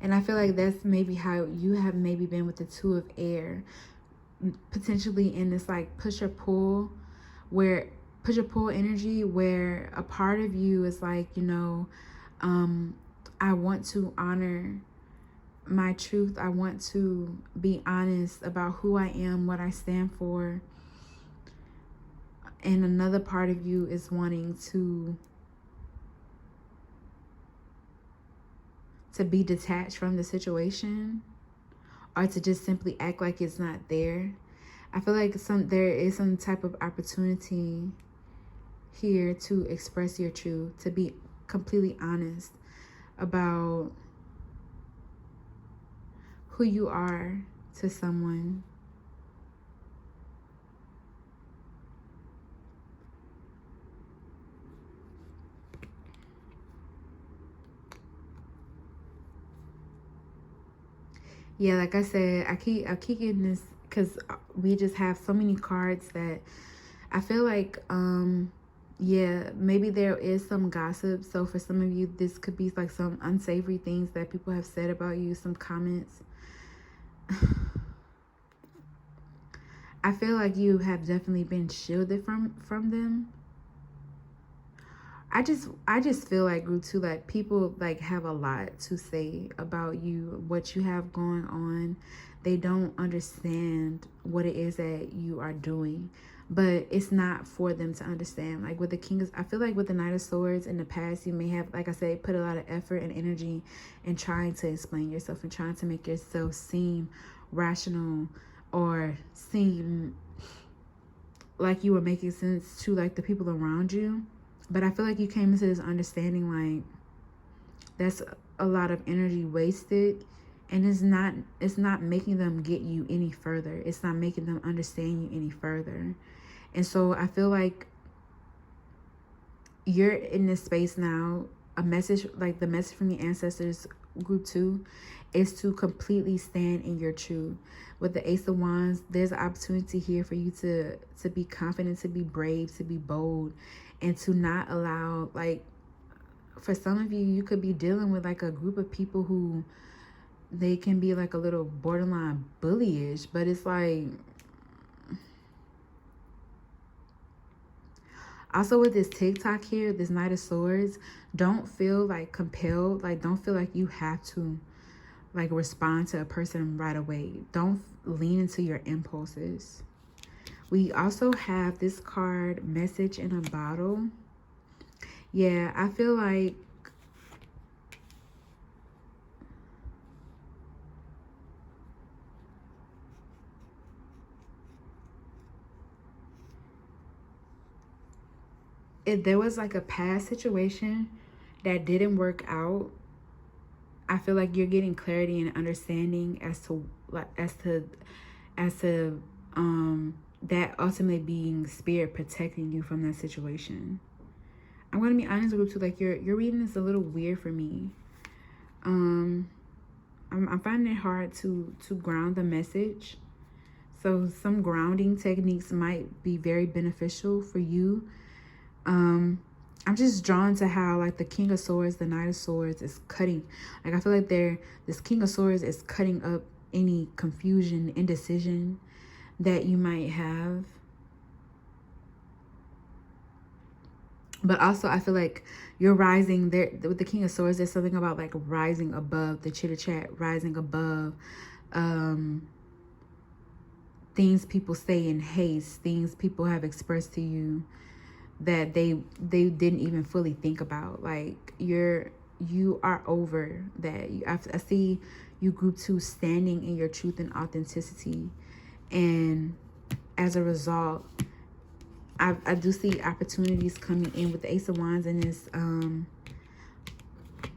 And I feel like that's maybe how you have maybe been with the 2 of air. Potentially in this like push or pull energy, where a part of you is like, you know, I want to honor my truth. I want to be honest about who I am, what I stand for. And another part of you is wanting to be detached from the situation, or to just simply act like it's not there. I feel like there is some type of opportunity here to express your truth, to be completely honest about who you are to someone. Yeah, like I said, I keep getting this because we just have so many cards that I feel like, yeah, maybe there is some gossip. So for some of you, this could be like some unsavory things that people have said about you, some comments. I feel like you have definitely been shielded from them. I just feel like, group 2, like people like have a lot to say about you, what you have going on. They don't understand what it is that you are doing, but it's not for them to understand. Like with the King, I feel like with the Knight of Swords in the past, you may have, like I said, put a lot of effort and energy in trying to explain yourself and trying to make yourself seem rational or seem like you were making sense to like the people around you. But I feel like you came into this understanding like that's a lot of energy wasted, and it's not making them get you any further. It's not making them understand you any further. And so I feel like you're in this space now. A message, like the message from the ancestors, group 2, is to completely stand in your truth. With the Ace of Wands, there's an opportunity here for you to be confident, to be brave, to be bold, and to not allow, like, for some of you, you could be dealing with like a group of people who they can be like a little borderline bullyish, but it's like, also with this TikTok here, this Knight of Swords, don't feel like compelled, like don't feel like you have to like respond to a person right away. Don't lean into your impulses. We also have this card, Message in a Bottle. Yeah, I feel like if there was like a past situation that didn't work out, I feel like you're getting clarity and understanding as to that ultimately being spirit protecting you from that situation. I'm gonna be honest with you, like your reading is a little weird for me. I'm finding it hard to ground the message. So some grounding techniques might be very beneficial for you. I'm just drawn to how like the King of Swords, the Knight of Swords is cutting. Like I feel like this King of Swords is cutting up any confusion, indecision that you might have. But also I feel like you're rising there with the King of Swords. There's something about like rising above the chitter chat, rising above things people say in haste, things people have expressed to you that they didn't even fully think about. Like you are over that. I see you, group 2, standing in your truth and authenticity, and as a result, I do see opportunities coming in with the Ace of Wands and this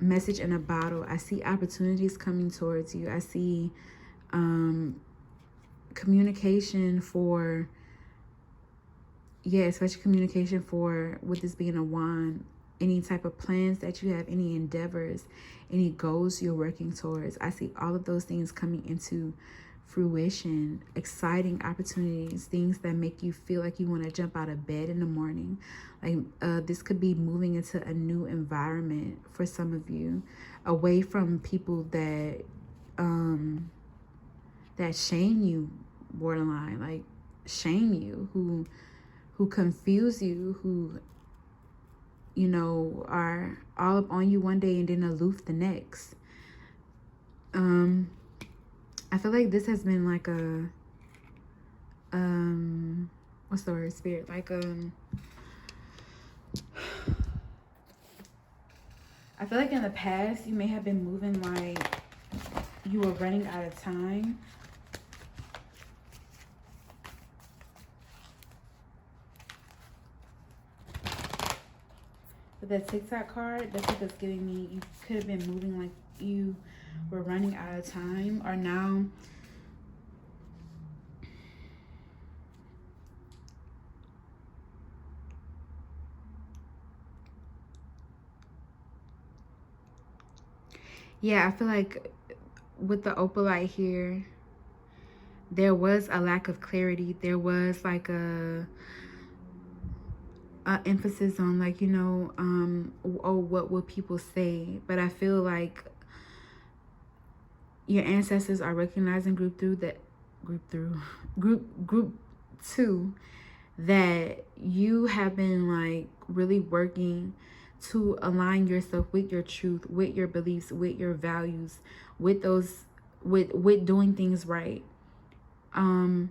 Message in a Bottle. I see opportunities coming towards you. I see communication for, yeah, especially communication for, with this being a wand, any type of plans that you have, any endeavors, any goals you're working towards. I see all of those things coming into fruition, exciting opportunities, things that make you feel like you want to jump out of bed in the morning. Like this could be moving into a new environment for some of you, away from people that that shame you, borderline, like shame you, who confuse you, who, you know, are all up on you one day and then aloof the next. I feel like this has been like a what's the word, spirit? Like I feel like in the past you may have been moving like you were running out of time. But that TikTok card, that's what that's giving me. You could have been moving like you were running out of time, or now yeah, I feel like with the Opalite here, there was a lack of clarity. There was like a emphasis on, like, you know, oh, what will people say? But I feel like your ancestors are recognizing group 2 that you have been like really working to align yourself with your truth, with your beliefs, with your values, with those, with doing things right. And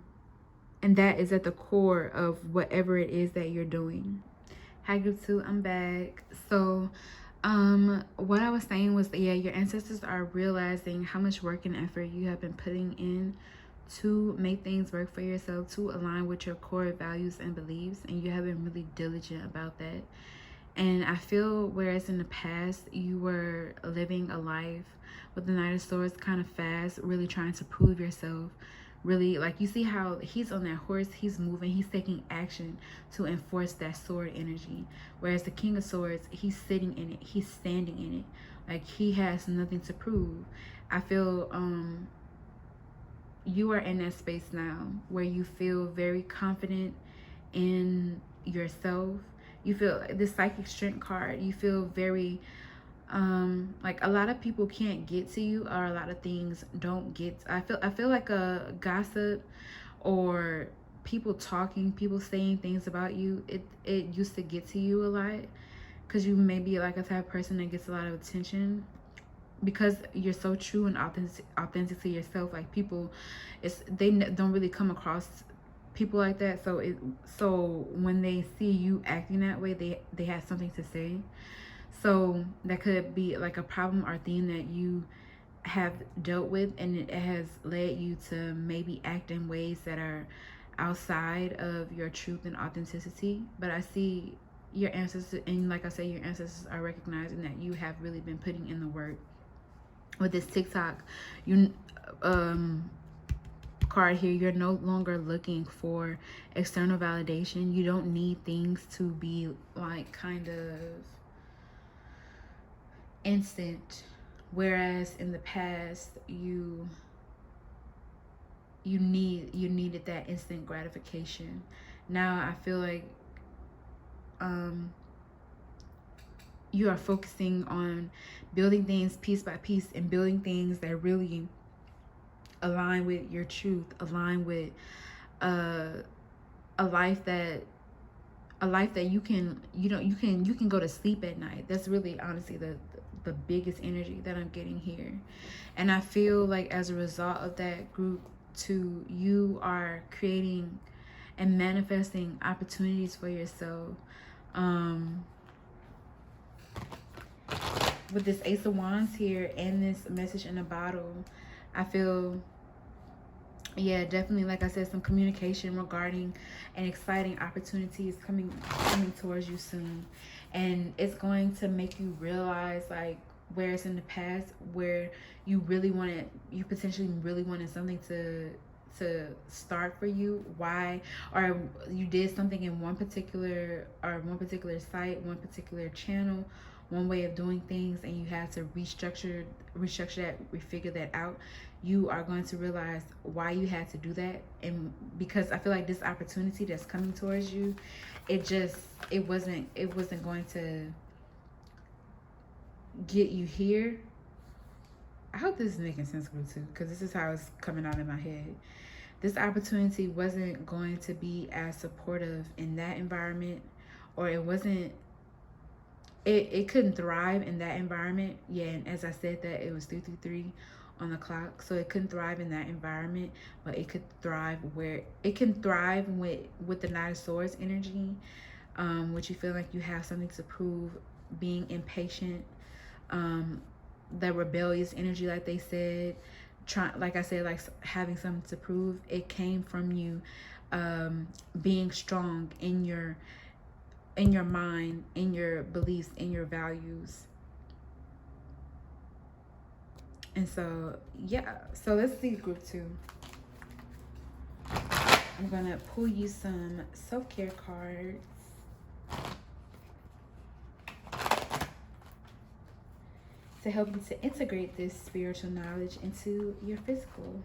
that is at the core of whatever it is that you're doing. Hi group 2, I'm back. So what I was saying was that, yeah, your ancestors are realizing how much work and effort you have been putting in to make things work for yourself, to align with your core values and beliefs, and you have been really diligent about that. And I feel, whereas in the past you were living a life with the Knight of Swords kind of fast, really trying to prove yourself, really, like, you see how he's on that horse, he's moving, he's taking action to enforce that sword energy. Whereas the King of Swords, he's sitting in it, he's standing in it, like he has nothing to prove. I feel you are in that space now where you feel very confident in yourself. You feel this psychic strength card, you feel very like a lot of people can't get to you, or a lot of things don't get. I feel like a gossip or people talking, people saying things about you, it used to get to you a lot, because you may be like a type of person that gets a lot of attention because you're so true and authentic to yourself. Like people, they don't really come across people like that, so when they see you acting that way, they have something to say. So that could be like a problem or theme that you have dealt with, and it has led you to maybe act in ways that are outside of your truth and authenticity. But I see your ancestors, and like I say, your ancestors are recognizing that you have really been putting in the work. With this TikTok, you card here, you're no longer looking for external validation. You don't need things to be like kind of instant, whereas in the past you needed that instant gratification. Now I feel like you are focusing on building things piece by piece, and building things that really align with your truth, align with a life that you can, you know, you can go to sleep at night. That's really honestly the biggest energy that I'm getting here. And I feel like as a result of that, group 2, you are creating and manifesting opportunities for yourself. With this Ace of Wands here and this message in a bottle, I feel, yeah, definitely, like I said, some communication regarding an exciting opportunity is coming towards you soon. And it's going to make you realize, like, whereas in the past where you potentially really wanted something to start for you, why, or you did something in one particular site, one particular channel, one way of doing things and you have to restructure that, refigure that out, you are going to realize why you had to do that. And because I feel like this opportunity that's coming towards you, it wasn't going to get you here. I hope this is making sense too, because this is how it's coming out in my head. This opportunity wasn't going to be as supportive in that environment, or it couldn't thrive in that environment. Yeah, and as I said, that it was 333 on the clock, so it couldn't thrive in that environment, but it could thrive where it can thrive with the Knight of Swords energy, which you feel like you have something to prove, being impatient, the rebellious energy, like they said, like I said, like having something to prove. It came from you being strong in your mind, in your beliefs, in your values. And so yeah, so let's see group 2. I'm gonna pull you some self-care cards to help you to integrate this spiritual knowledge into your physical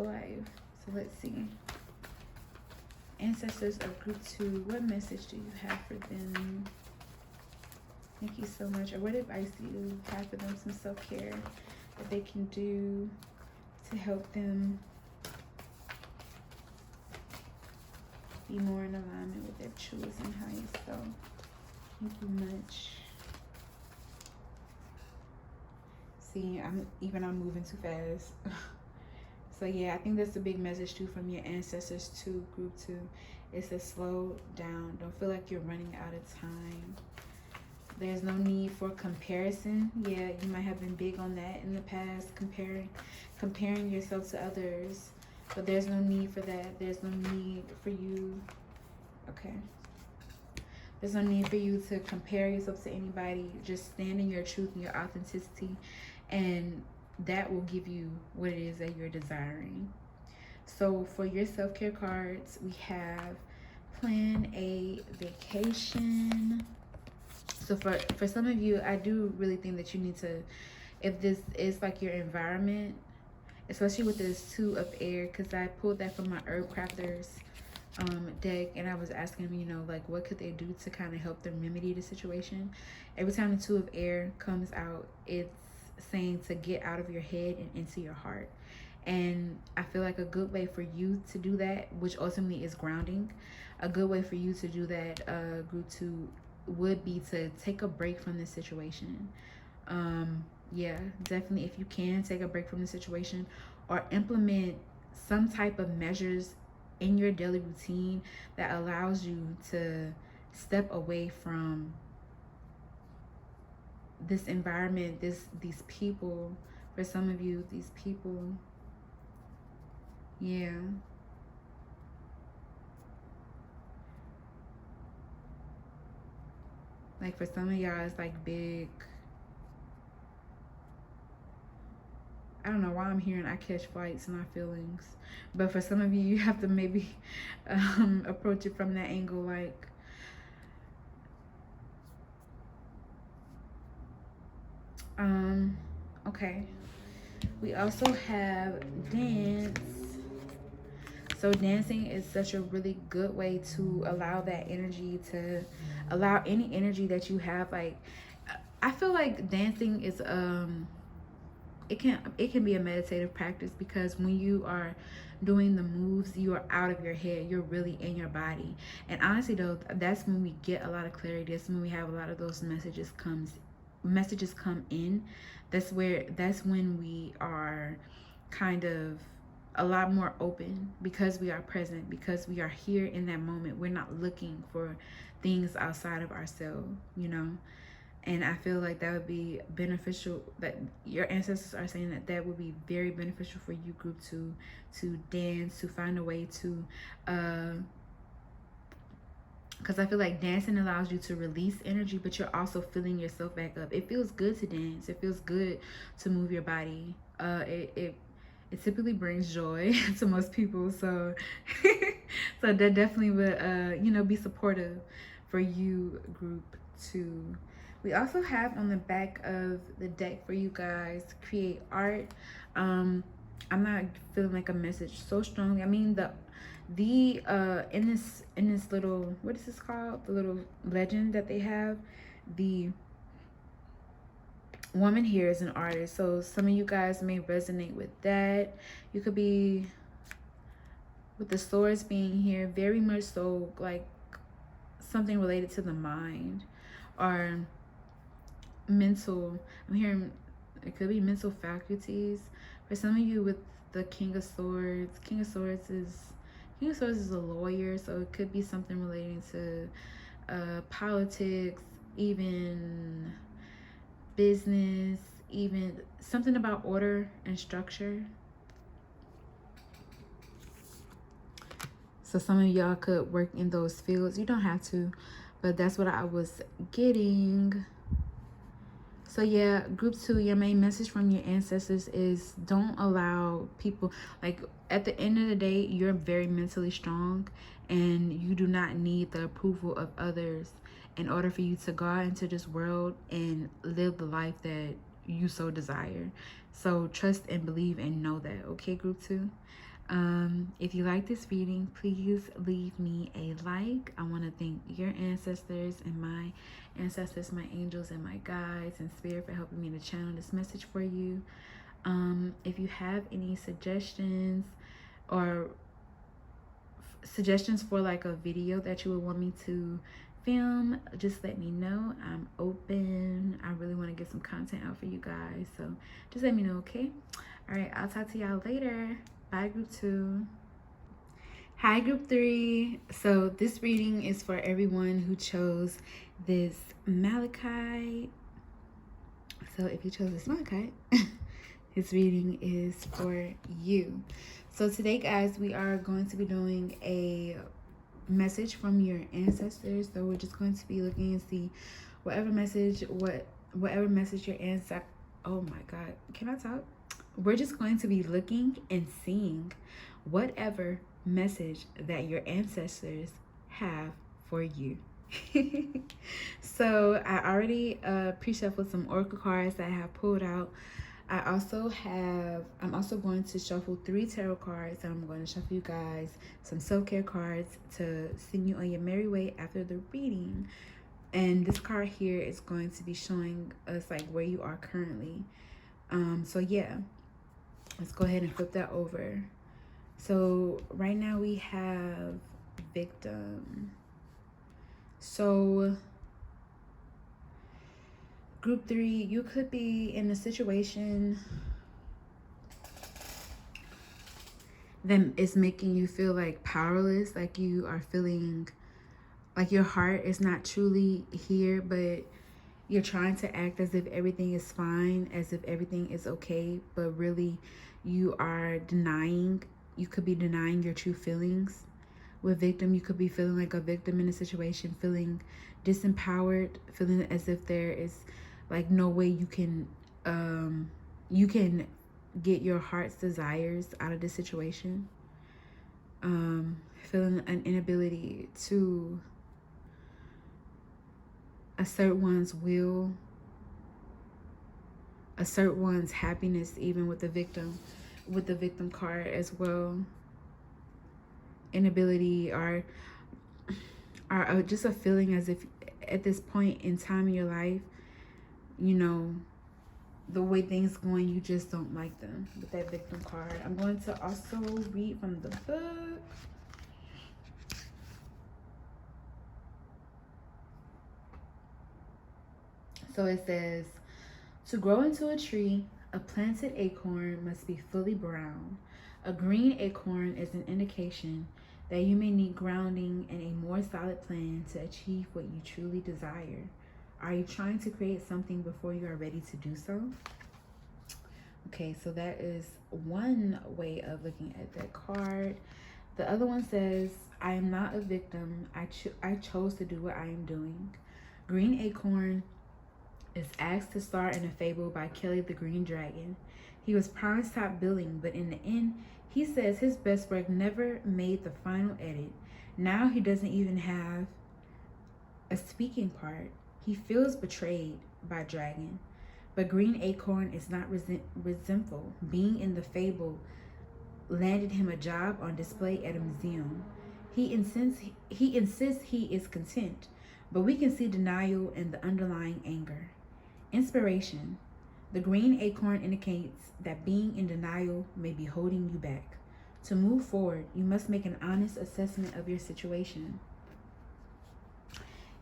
life. So let's see. Ancestors of group 2, what message do you have for them? Thank you so much. Or what advice do you have for them? Some self-care that they can do to help them be more in alignment with their truest and highest self. Thank you much. See, I'm moving too fast. So yeah, I think that's a big message too from your ancestors to group 2. It's to slow down. Don't feel like you're running out of time. There's no need for comparison. Yeah, you might have been big on that in the past, comparing yourself to others. But there's no need for that. There's no need for you. Okay. There's no need for you to compare yourself to anybody. Just stand in your truth and your authenticity, and that will give you what it is that you're desiring. So for your self-care cards, we have plan a vacation. So for some of you, I do really think that you need to, if this is like your environment, especially with this 2 of air, because I pulled that from my herb crafters deck, and I was asking them, you know, like what could they do to kind of help them remedy the situation. Every time the 2 of air comes out, it's saying to get out of your head and into your heart. And I feel like a good way for you to do that, which ultimately is grounding, a good way for you to do that, group 2, would be to take a break from this situation. Yeah, definitely, if you can, take a break from the situation, or implement some type of measures in your daily routine that allows you to step away from this environment, these people. For some of you, these people, yeah. Like for some of y'all, it's like big. I don't know why I'm hearing I catch flights in my feelings. But for some of you, you have to maybe approach it from that angle, like, okay. We also have dance. So dancing is such a really good way to allow that energy, to allow any energy that you have. Like, I feel like dancing is it can be a meditative practice, because when you are doing the moves, you are out of your head, you're really in your body. And honestly though, that's when we get a lot of clarity. That's when we have a lot of those messages come in. That's when we are kind of a lot more open, because we are present, because we are here in that moment. We're not looking for things outside of ourselves, you know. And I feel like that would be beneficial, that your ancestors are saying that would be very beneficial for you, group 2, to dance, to find a way to, because I feel like dancing allows you to release energy, but you're also filling yourself back up. It feels good to dance. It feels good to move your body. It typically brings joy to most people. So, so that definitely would, you know, be supportive for you, group 2. We also have on the back of the deck for you guys, create art. I'm not feeling like a message so strongly. I mean, in this little, what is this called, the little legend that they have, the woman here is an artist, so some of you guys may resonate with that. You could be, with the swords being here, very much so like something related to the mind or mental. I'm hearing it could be mental faculties for some of you. With the King of Swords, King of Swords is a lawyer, so it could be something relating to politics, even business, even something about order and structure. So some of y'all could work in those fields. You don't have to, but that's what I was getting. So yeah, group 2, your main message from your ancestors is don't allow people, like, at the end of the day, you're very mentally strong and you do not need the approval of others in order for you to go out into this world and live the life that you so desire. So trust and believe and know that, okay, group 2? If you like this reading, please leave me a like. I want to thank your ancestors and my ancestors, my angels and my guides and spirit for helping me to channel this message for you. If you have any suggestions or suggestions for like a video that you would want me to film, just let me know. I'm open. I really want to get some content out for you guys, so just let me know, okay? All right, I'll talk to y'all later. Bye, group 2. Hi, group 3. So this reading is for everyone who chose this Malachite. So if you chose this Malachite, this reading is for you. So today, guys, we are going to be doing a message from your ancestors. So we're just going to be looking and see whatever message your ancestor. Oh my God, can I talk? We're just going to be looking and seeing whatever message that your ancestors have for you. So I already pre-shuffled some oracle cards that I have pulled out. I'm also going to shuffle 3 tarot cards, and I'm going to shuffle you guys some self-care cards to send you on your merry way after the reading. And this card here is going to be showing us like where you are currently. So yeah, let's go ahead and flip that over. So right now we have victim. So group 3, you could be in a situation that is making you feel like powerless, like you are feeling like your heart is not truly here, but you're trying to act as if everything is fine, as if everything is okay, but really you are denying. You could be denying your true feelings. With victim, you could be feeling like a victim in a situation, feeling disempowered, feeling as if there is like no way you can get your heart's desires out of this situation. Feeling an inability to assert one's will, assert one's happiness, even with the victim card as well. Inability or just a feeling as if at this point in time in your life, you know, the way things going, you just don't like them with that victim card. I'm going to also read from the book. So it says, to grow into a tree, a planted acorn must be fully brown. A green acorn is an indication that you may need grounding and a more solid plan to achieve what you truly desire. Are you trying to create something before you are ready to do so? Okay, so that is one way of looking at that card. The other one says, I am not a victim. I chose to do what I am doing. Green acorn is asked to star in a fable by Kelly the Green Dragon. He was promised top billing, but in the end, he says his best work never made the final edit. Now he doesn't even have a speaking part. He feels betrayed by dragon. But green acorn is not resentful. Being in the fable landed him a job on display at a museum. He insists he is content, but we can see denial in the underlying anger. Inspiration. The green acorn indicates that being in denial may be holding you back. To move forward, you must make an honest assessment of your situation.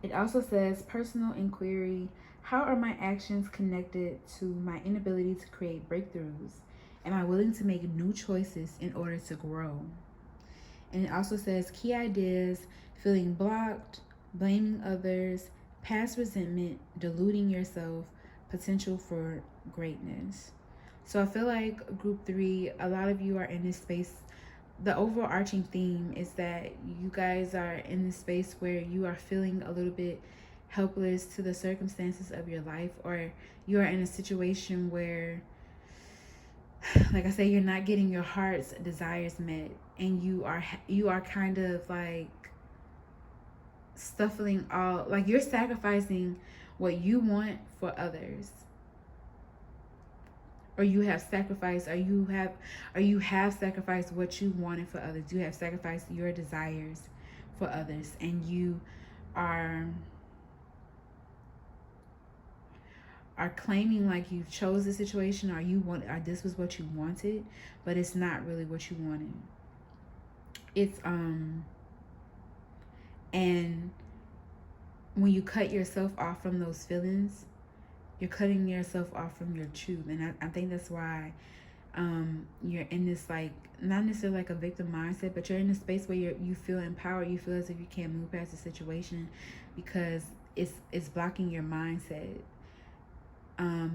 It also says personal inquiry. How are my actions connected to my inability to create breakthroughs? Am I willing to make new choices in order to grow? And it also says key ideas: feeling blocked, blaming others, past resentment, deluding yourself, potential for greatness. So I feel like group 3, a lot of you are in this space. The overarching theme is that you guys are in this space where you are feeling a little bit helpless to the circumstances of your life, or you are in a situation where, like I say, you're not getting your heart's desires met, and you are kind of like stuffing all, like you're sacrificing what you want for others, or you have sacrificed, or you have sacrificed what you wanted for others. You have sacrificed your desires for others, and you are claiming like you chose the situation, or this was what you wanted, but it's not really what you wanted. It's and when you cut yourself off from those feelings, you're cutting yourself off from your truth. And I think that's why you're in this, like, not necessarily like a victim mindset, but you're in a space where you feel empowered. You feel as if you can't move past the situation because it's blocking your mindset.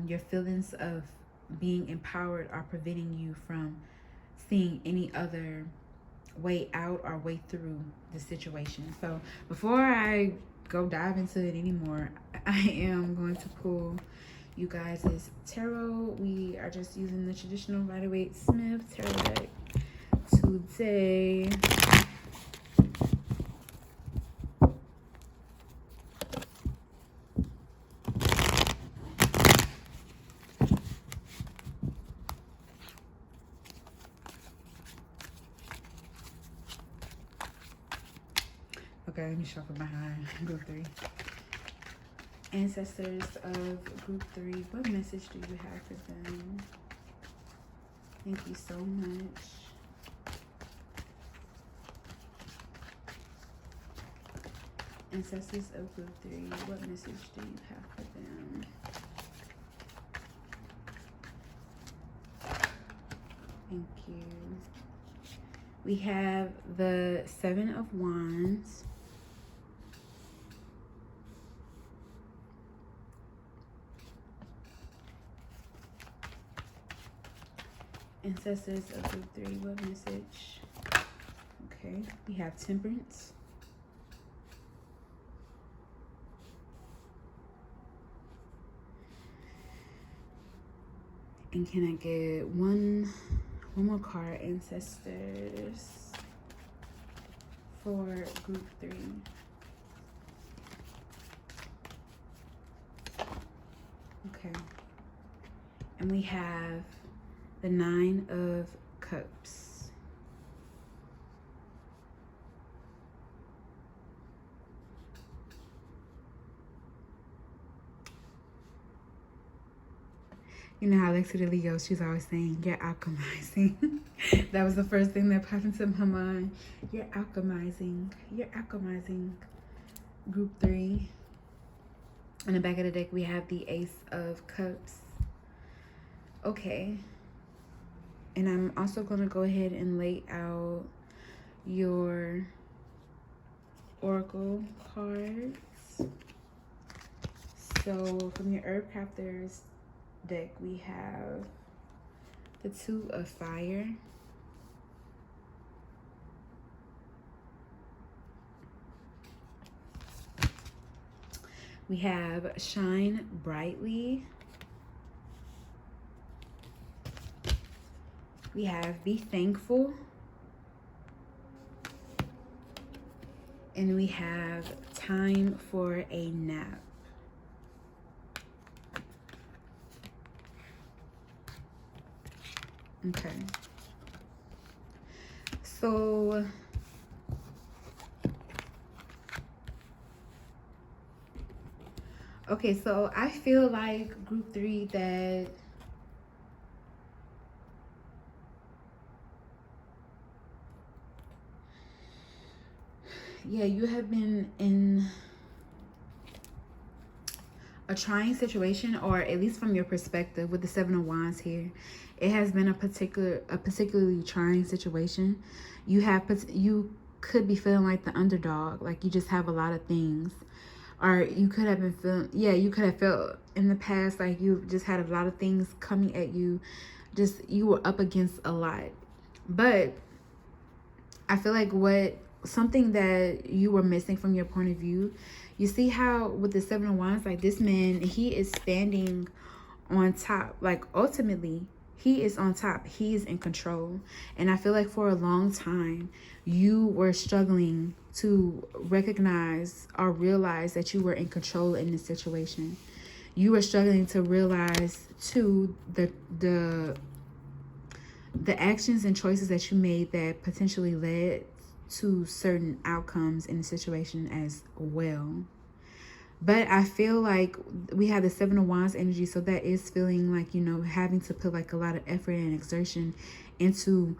Your feelings of being empowered are preventing you from seeing any other way out or way through the situation. So before I go dive into it anymore, I am going to pull you guys' tarot. We are just using the traditional Rider-Waite-Smith tarot deck today. Okay, let me shuffle behind group 3. Ancestors of group 3, what message do you have for them? Thank you so much. Ancestors of group 3, what message do you have for them? Thank you. We have the 7 of Wands. Ancestors of group 3, what message? Okay, we have Temperance. And can I get one more card, Ancestors, for group 3? Okay. And we have the 9 of Cups. You know how like to the Leo, she's always saying, you're alchemizing. That was the first thing that popped into my mind. You're alchemizing. You're alchemizing. Group 3. On the back of the deck, we have the Ace of Cups. Okay. And I'm also going to go ahead and lay out your oracle cards. So from your Herb Crafters deck, we have the 2 of Fire. We have Shine Brightly. We have Be Thankful. And we have Time for a Nap. Okay. So okay, so I feel like group 3 that yeah, you have been in a trying situation, or at least from your perspective with the 7 of Wands here, it has been a particularly trying situation. You could be feeling like the underdog, like you just have a lot of things, or you could have been feeling, yeah, you could have felt in the past like you just had a lot of things coming at you, just you were up against a lot. But I feel like something that you were missing from your point of view, you see how with the 7 of Wands, like this man, he is standing on top. Like ultimately, he is on top. He is in control. And I feel like for a long time, you were struggling to recognize or realize that you were in control in this situation. You were struggling to realize too the actions and choices that you made that potentially led to certain outcomes in the situation as well. But I feel like we have the 7 of Wands energy, so that is feeling like, you know, having to put like a lot of effort and exertion into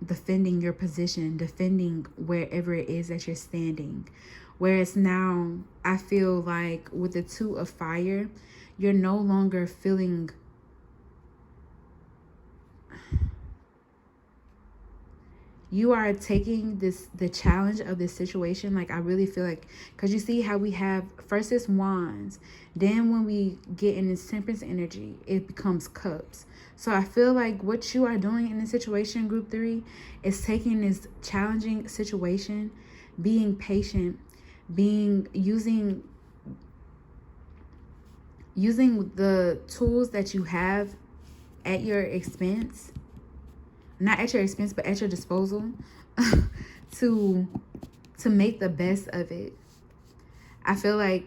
defending your position, defending wherever it is that you're standing. Whereas now I feel like with the 2 of Fire, you're no longer feeling, you are taking the challenge of this situation. Like I really feel like, because you see how we have first this Wands, then when we get in this Temperance energy, it becomes Cups. So I feel like what you are doing in this situation, group 3, is taking this challenging situation, being patient, using the tools that you have at your expense, not at your expense, but at your disposal, to make the best of it. I feel like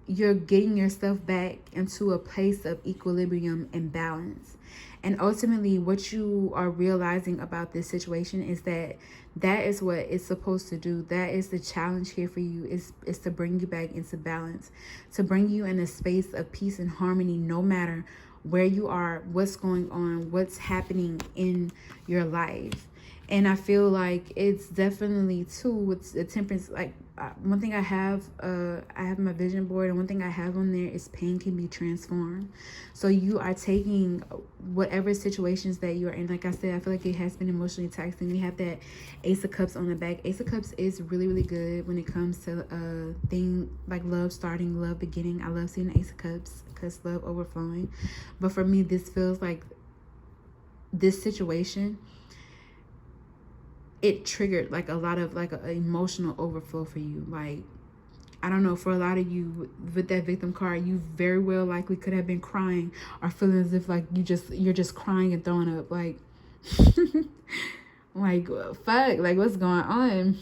you're getting yourself back into a place of equilibrium and balance. And ultimately, what you are realizing about this situation is that is what it's supposed to do. That is the challenge here for you, is to bring you back into balance, to bring you in a space of peace and harmony, no matter where you are, what's going on, what's happening in your life. And I feel like it's definitely too with the Temperance, like one thing I have my vision board, and one thing I have on there is pain can be transformed. So you are taking whatever situations that you are in. Like I said, I feel like it has been emotionally taxing. We have that Ace of Cups on the back. Ace of Cups is really, really good when it comes to thing like love starting, love beginning. I love seeing the Ace of Cups because love overflowing. But for me, this feels like this situation, it triggered like a lot of like an emotional overflow for you. Like, I don't know, for a lot of you with that victim card, you very well likely could have been crying or feeling as if like you're just crying and throwing up, like like fuck, like what's going on?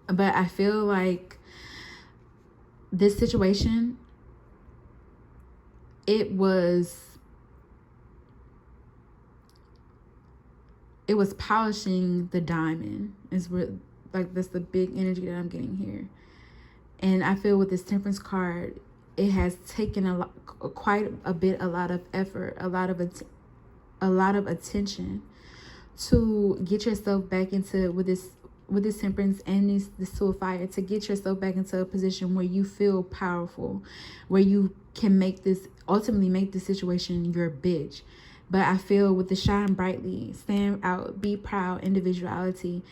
But I feel like this situation, it was polishing the diamond. Is like that's the big energy that I'm getting here. And I feel with this Temperance card, it has taken a lot of effort, a lot of attention to get yourself back into with this Temperance and this 2 of Fire, to get yourself back into a position where you feel powerful, where you can ultimately make this situation your bitch. But I feel with the shine brightly, stand out, be proud, individuality,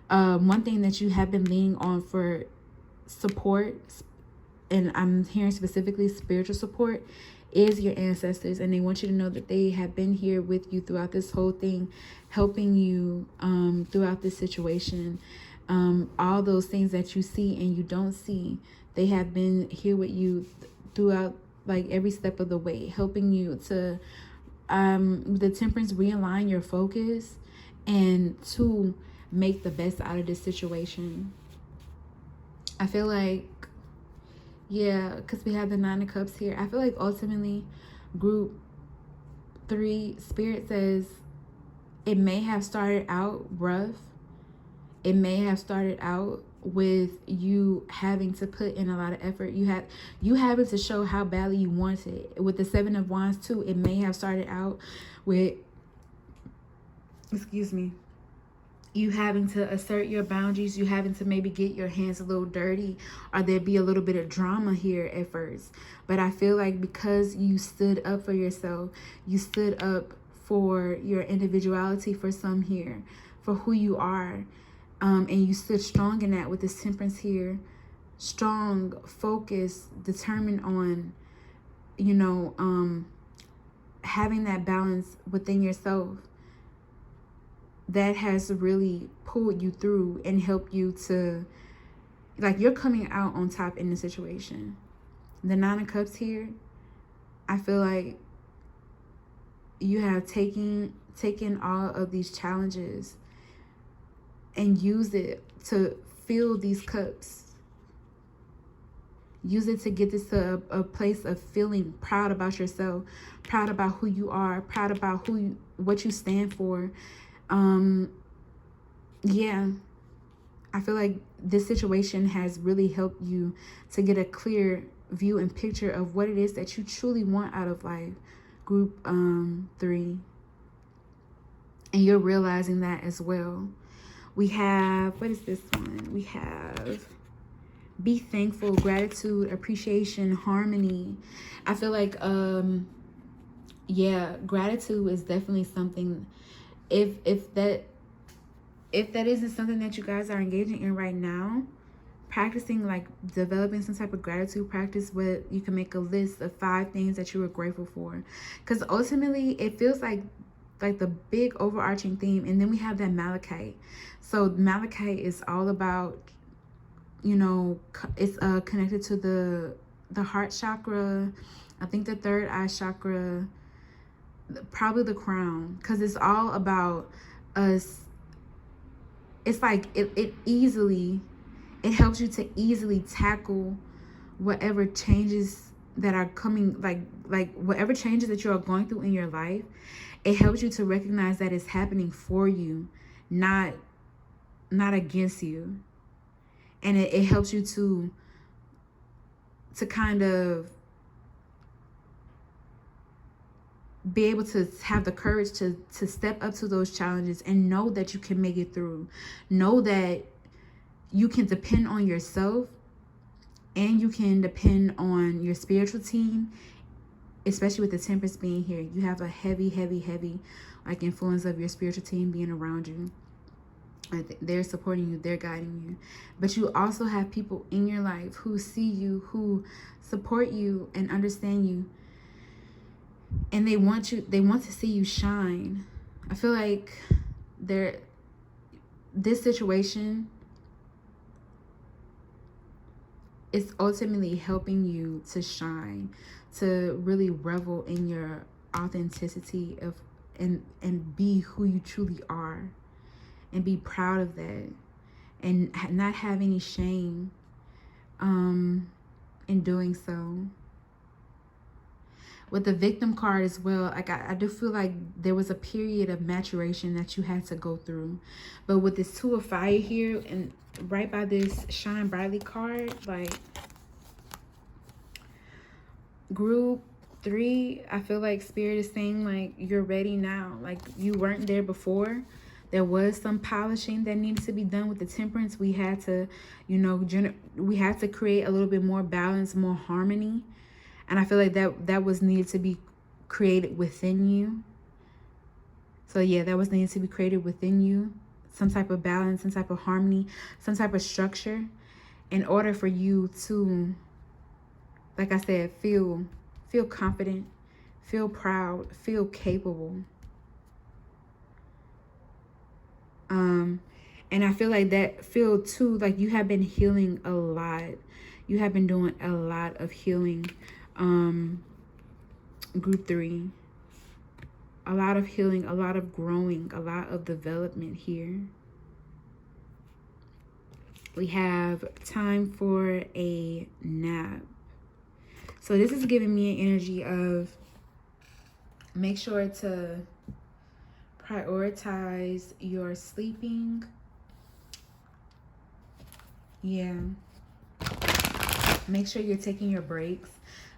one thing that you have been leaning on for support, and I'm hearing specifically spiritual support, is your ancestors. And they want you to know that they have been here with you throughout this whole thing, helping you throughout this situation. All those things that you see and you don't see, they have been here with you throughout like every step of the way, helping you to the Temperance, realign your focus and to make the best out of this situation. I feel like, yeah, because we have the 9 of Cups here. I feel like ultimately, group 3, Spirit says it may have started out rough. It may have started out with you having to put in a lot of effort. You having to show how badly you want it. With the 7 of Wands too, it may have started out with, excuse me, you having to assert your boundaries, you having to maybe get your hands a little dirty, or there be a little bit of drama here at first. But I feel like because you stood up for yourself, you stood up for your individuality, for some here, for who you are, and you stood strong in that with this Temperance here, strong, focused, determined on, you know, having that balance within yourself. That has really pulled you through and helped you to, like, you're coming out on top in the situation. The 9 of Cups here, I feel like you have taken all of these challenges and use it to fill these cups. Use it to get this to a place of feeling proud about yourself, proud about who you are, proud about what you stand for. Yeah, I feel like this situation has really helped you to get a clear view and picture of what it is that you truly want out of life, group 3. And you're realizing that as well. We have, what is this one? We have be thankful, gratitude, appreciation, harmony. I feel like, yeah, gratitude is definitely something. If that isn't something that you guys are engaging in right now, practicing, like developing some type of gratitude practice where you can make a list of 5 things that you were grateful for. Because ultimately it feels like the big overarching theme. And then we have that Malachite. So Malachite is all about, you know, it's connected to the heart chakra, I think the 3rd eye chakra, probably the crown, because it's all about us. It's like it helps you to easily tackle whatever changes that are coming, like whatever changes that you are going through in your life. It helps you to recognize that it's happening for you, not against you. And it helps you to kind of be able to have the courage to step up to those challenges and know that you can make it through. Know that you can depend on yourself and you can depend on your spiritual team, especially with the Temperance being here. You have a heavy like influence of your spiritual team being around you. They're supporting you, they're guiding you. But you also have people in your life who see you, who support you and understand you. And they want to see you shine. I feel like this situation is ultimately helping you to shine, to really revel in your authenticity of and be who you truly are, and be proud of that, and not have any shame in doing so. With the Victim card as well, like I do feel like there was a period of maturation that you had to go through. But with this 2 of Fire here, and right by this Shine Brightly card, like group 3, I feel like Spirit is saying, like, you're ready now. Like, you weren't there before. There was some polishing that needed to be done with the Temperance. We had to, you know, we had to create a little bit more balance, more harmony. And I feel like that was needed to be created within you. So yeah, that was needed to be created within you. Some type of balance, some type of harmony, some type of structure, in order for you to, like I said, feel confident, feel proud, feel capable. And I feel like that feel too, like you have been healing a lot. You have been doing a lot of healing. Group 3, a lot of healing, a lot of growing, a lot of development here. We have time for a nap. So this is giving me an energy of make sure to prioritize your sleeping. Yeah. Make sure you're taking your breaks.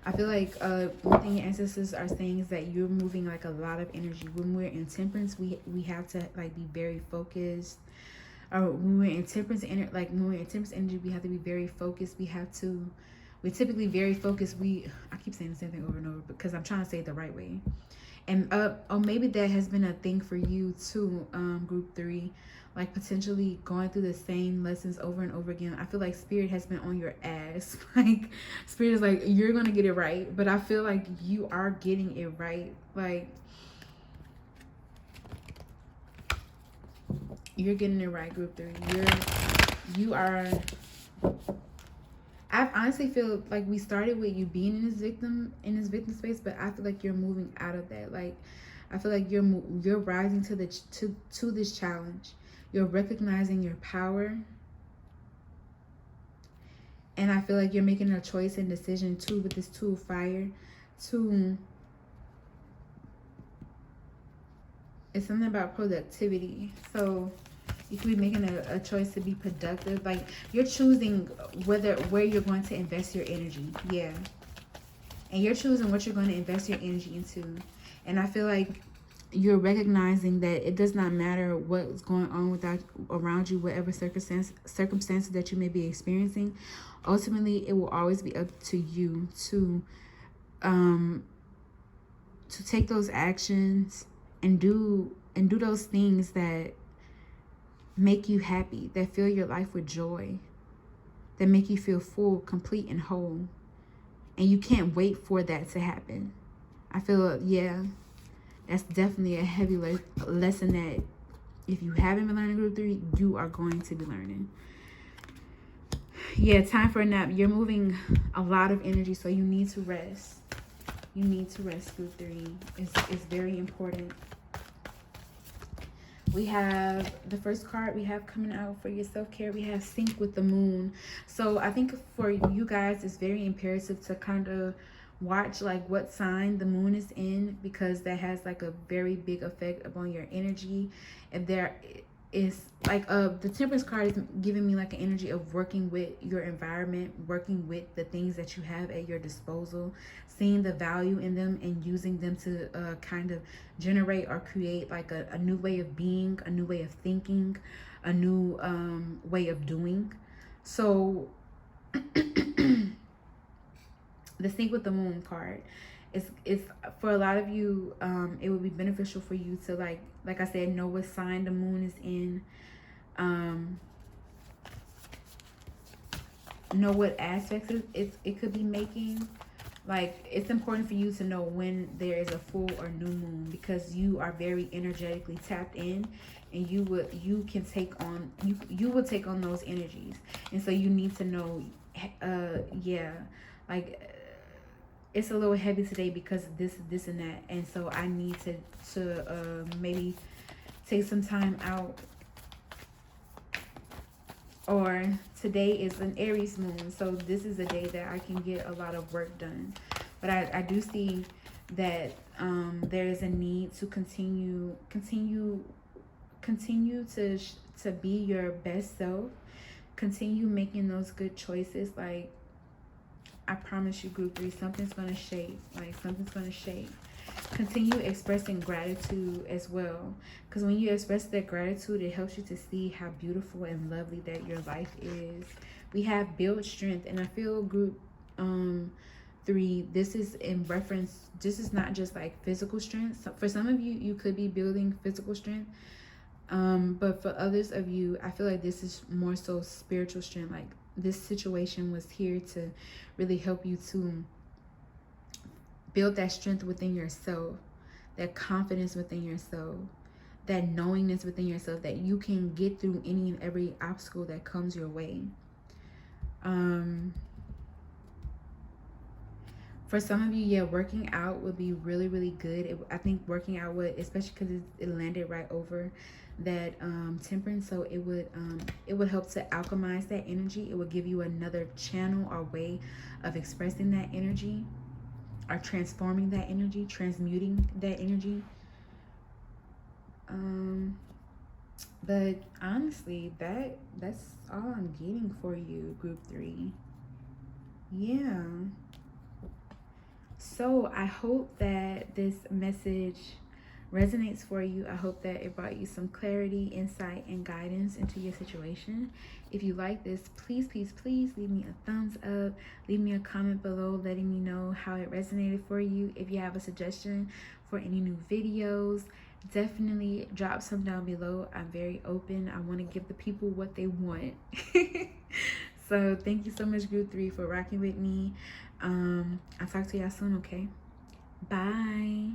I feel like one thing your ancestors are saying is that you're moving like a lot of energy. When we're in temperance, we have to like be very focused. Or when we're in temperance energy, we have to be very focused. We're typically very focused. I keep saying the same thing over and over because I'm trying to say it the right way. And or maybe that has been a thing for you too, group 3, like potentially going through the same lessons over and over again. I feel like spirit has been on your ass. Like spirit is like, you're gonna get it right, but I feel like you are getting it right. Like you're getting it right, group 3. You are. I honestly feel like we started with you being in this victim space, but I feel like you're moving out of that. Like I feel like you're rising to this challenge. You're recognizing your power, and I feel like you're making a choice and decision too with this 2 of fire. It's something about productivity. So you could be making a choice to be productive. Like you're choosing where you're going to invest your energy. Yeah. And you're choosing what you're going to invest your energy into. And I feel like you're recognizing that it does not matter what's going on around you, whatever circumstances that you may be experiencing. Ultimately, it will always be up to you to take those actions and do those things that make you happy, that fill your life with joy, that make you feel full, complete, and whole. And you can't wait for that to happen. I feel, yeah, that's definitely a heavy lesson that if you haven't been learning group 3, you are going to be learning. Yeah, time for a nap. You're moving a lot of energy, so you need to rest. You need to rest, group 3. It's very important. We have the first card we have coming out for your self-care. We have sync with the moon. So I think for you guys, it's very imperative to kind of watch like what sign the moon is in, because that has like a very big effect upon your energy. If there is like the temperance card is giving me like an energy of working with your environment, working with the things that you have at your disposal, seeing the value in them and using them to kind of generate or create like a new way of being, a new way of thinking, a new way of doing. So the sync with the moon card is for a lot of you, it would be beneficial for you to like I said, know what sign the moon is in, know what aspects it could be making. Like it's important for you to know when there is a full or new moon, because you are very energetically tapped in, and you will take on those energies. And so you need to know, yeah, like it's a little heavy today because of this and that, and so I need to maybe take some time out. Or today is an Aries moon, so this is a day that I can get a lot of work done. But I do see that there is a need to continue to be your best self. Continue making those good choices. Like I promise you, group 3, something's gonna shake. Like something's gonna shake. Continue expressing gratitude as well, because when you express that gratitude, it helps you to see how beautiful and lovely that your life is. We have build strength, and I feel group 3, this is in reference, this is not just like physical strength. So for some of you, you could be building physical strength, but for others of you, I feel like this is more so spiritual strength. Like this situation was here to really help you to build that strength within yourself, that confidence within yourself, that knowingness within yourself that you can get through any and every obstacle that comes your way. For some of you, yeah, working out would be really, really good. I think working out would, especially because it landed right over that temperance, so it would help to alchemize that energy. It would give you another channel or way of expressing that energy. are transforming that energy, transmuting that energy. But honestly, that's all I'm getting for you, group 3. Yeah. So I hope that this message resonates for you. I hope that it brought you some clarity, insight, and guidance into your situation. If you like this, please, please, please leave me a thumbs up. Leave me a comment below letting me know how it resonated for you. If you have a suggestion for any new videos, definitely drop some down below. I'm very open. I want to give the people what they want. So thank you so much, group 3, for rocking with me. I'll talk to y'all soon, okay? Bye.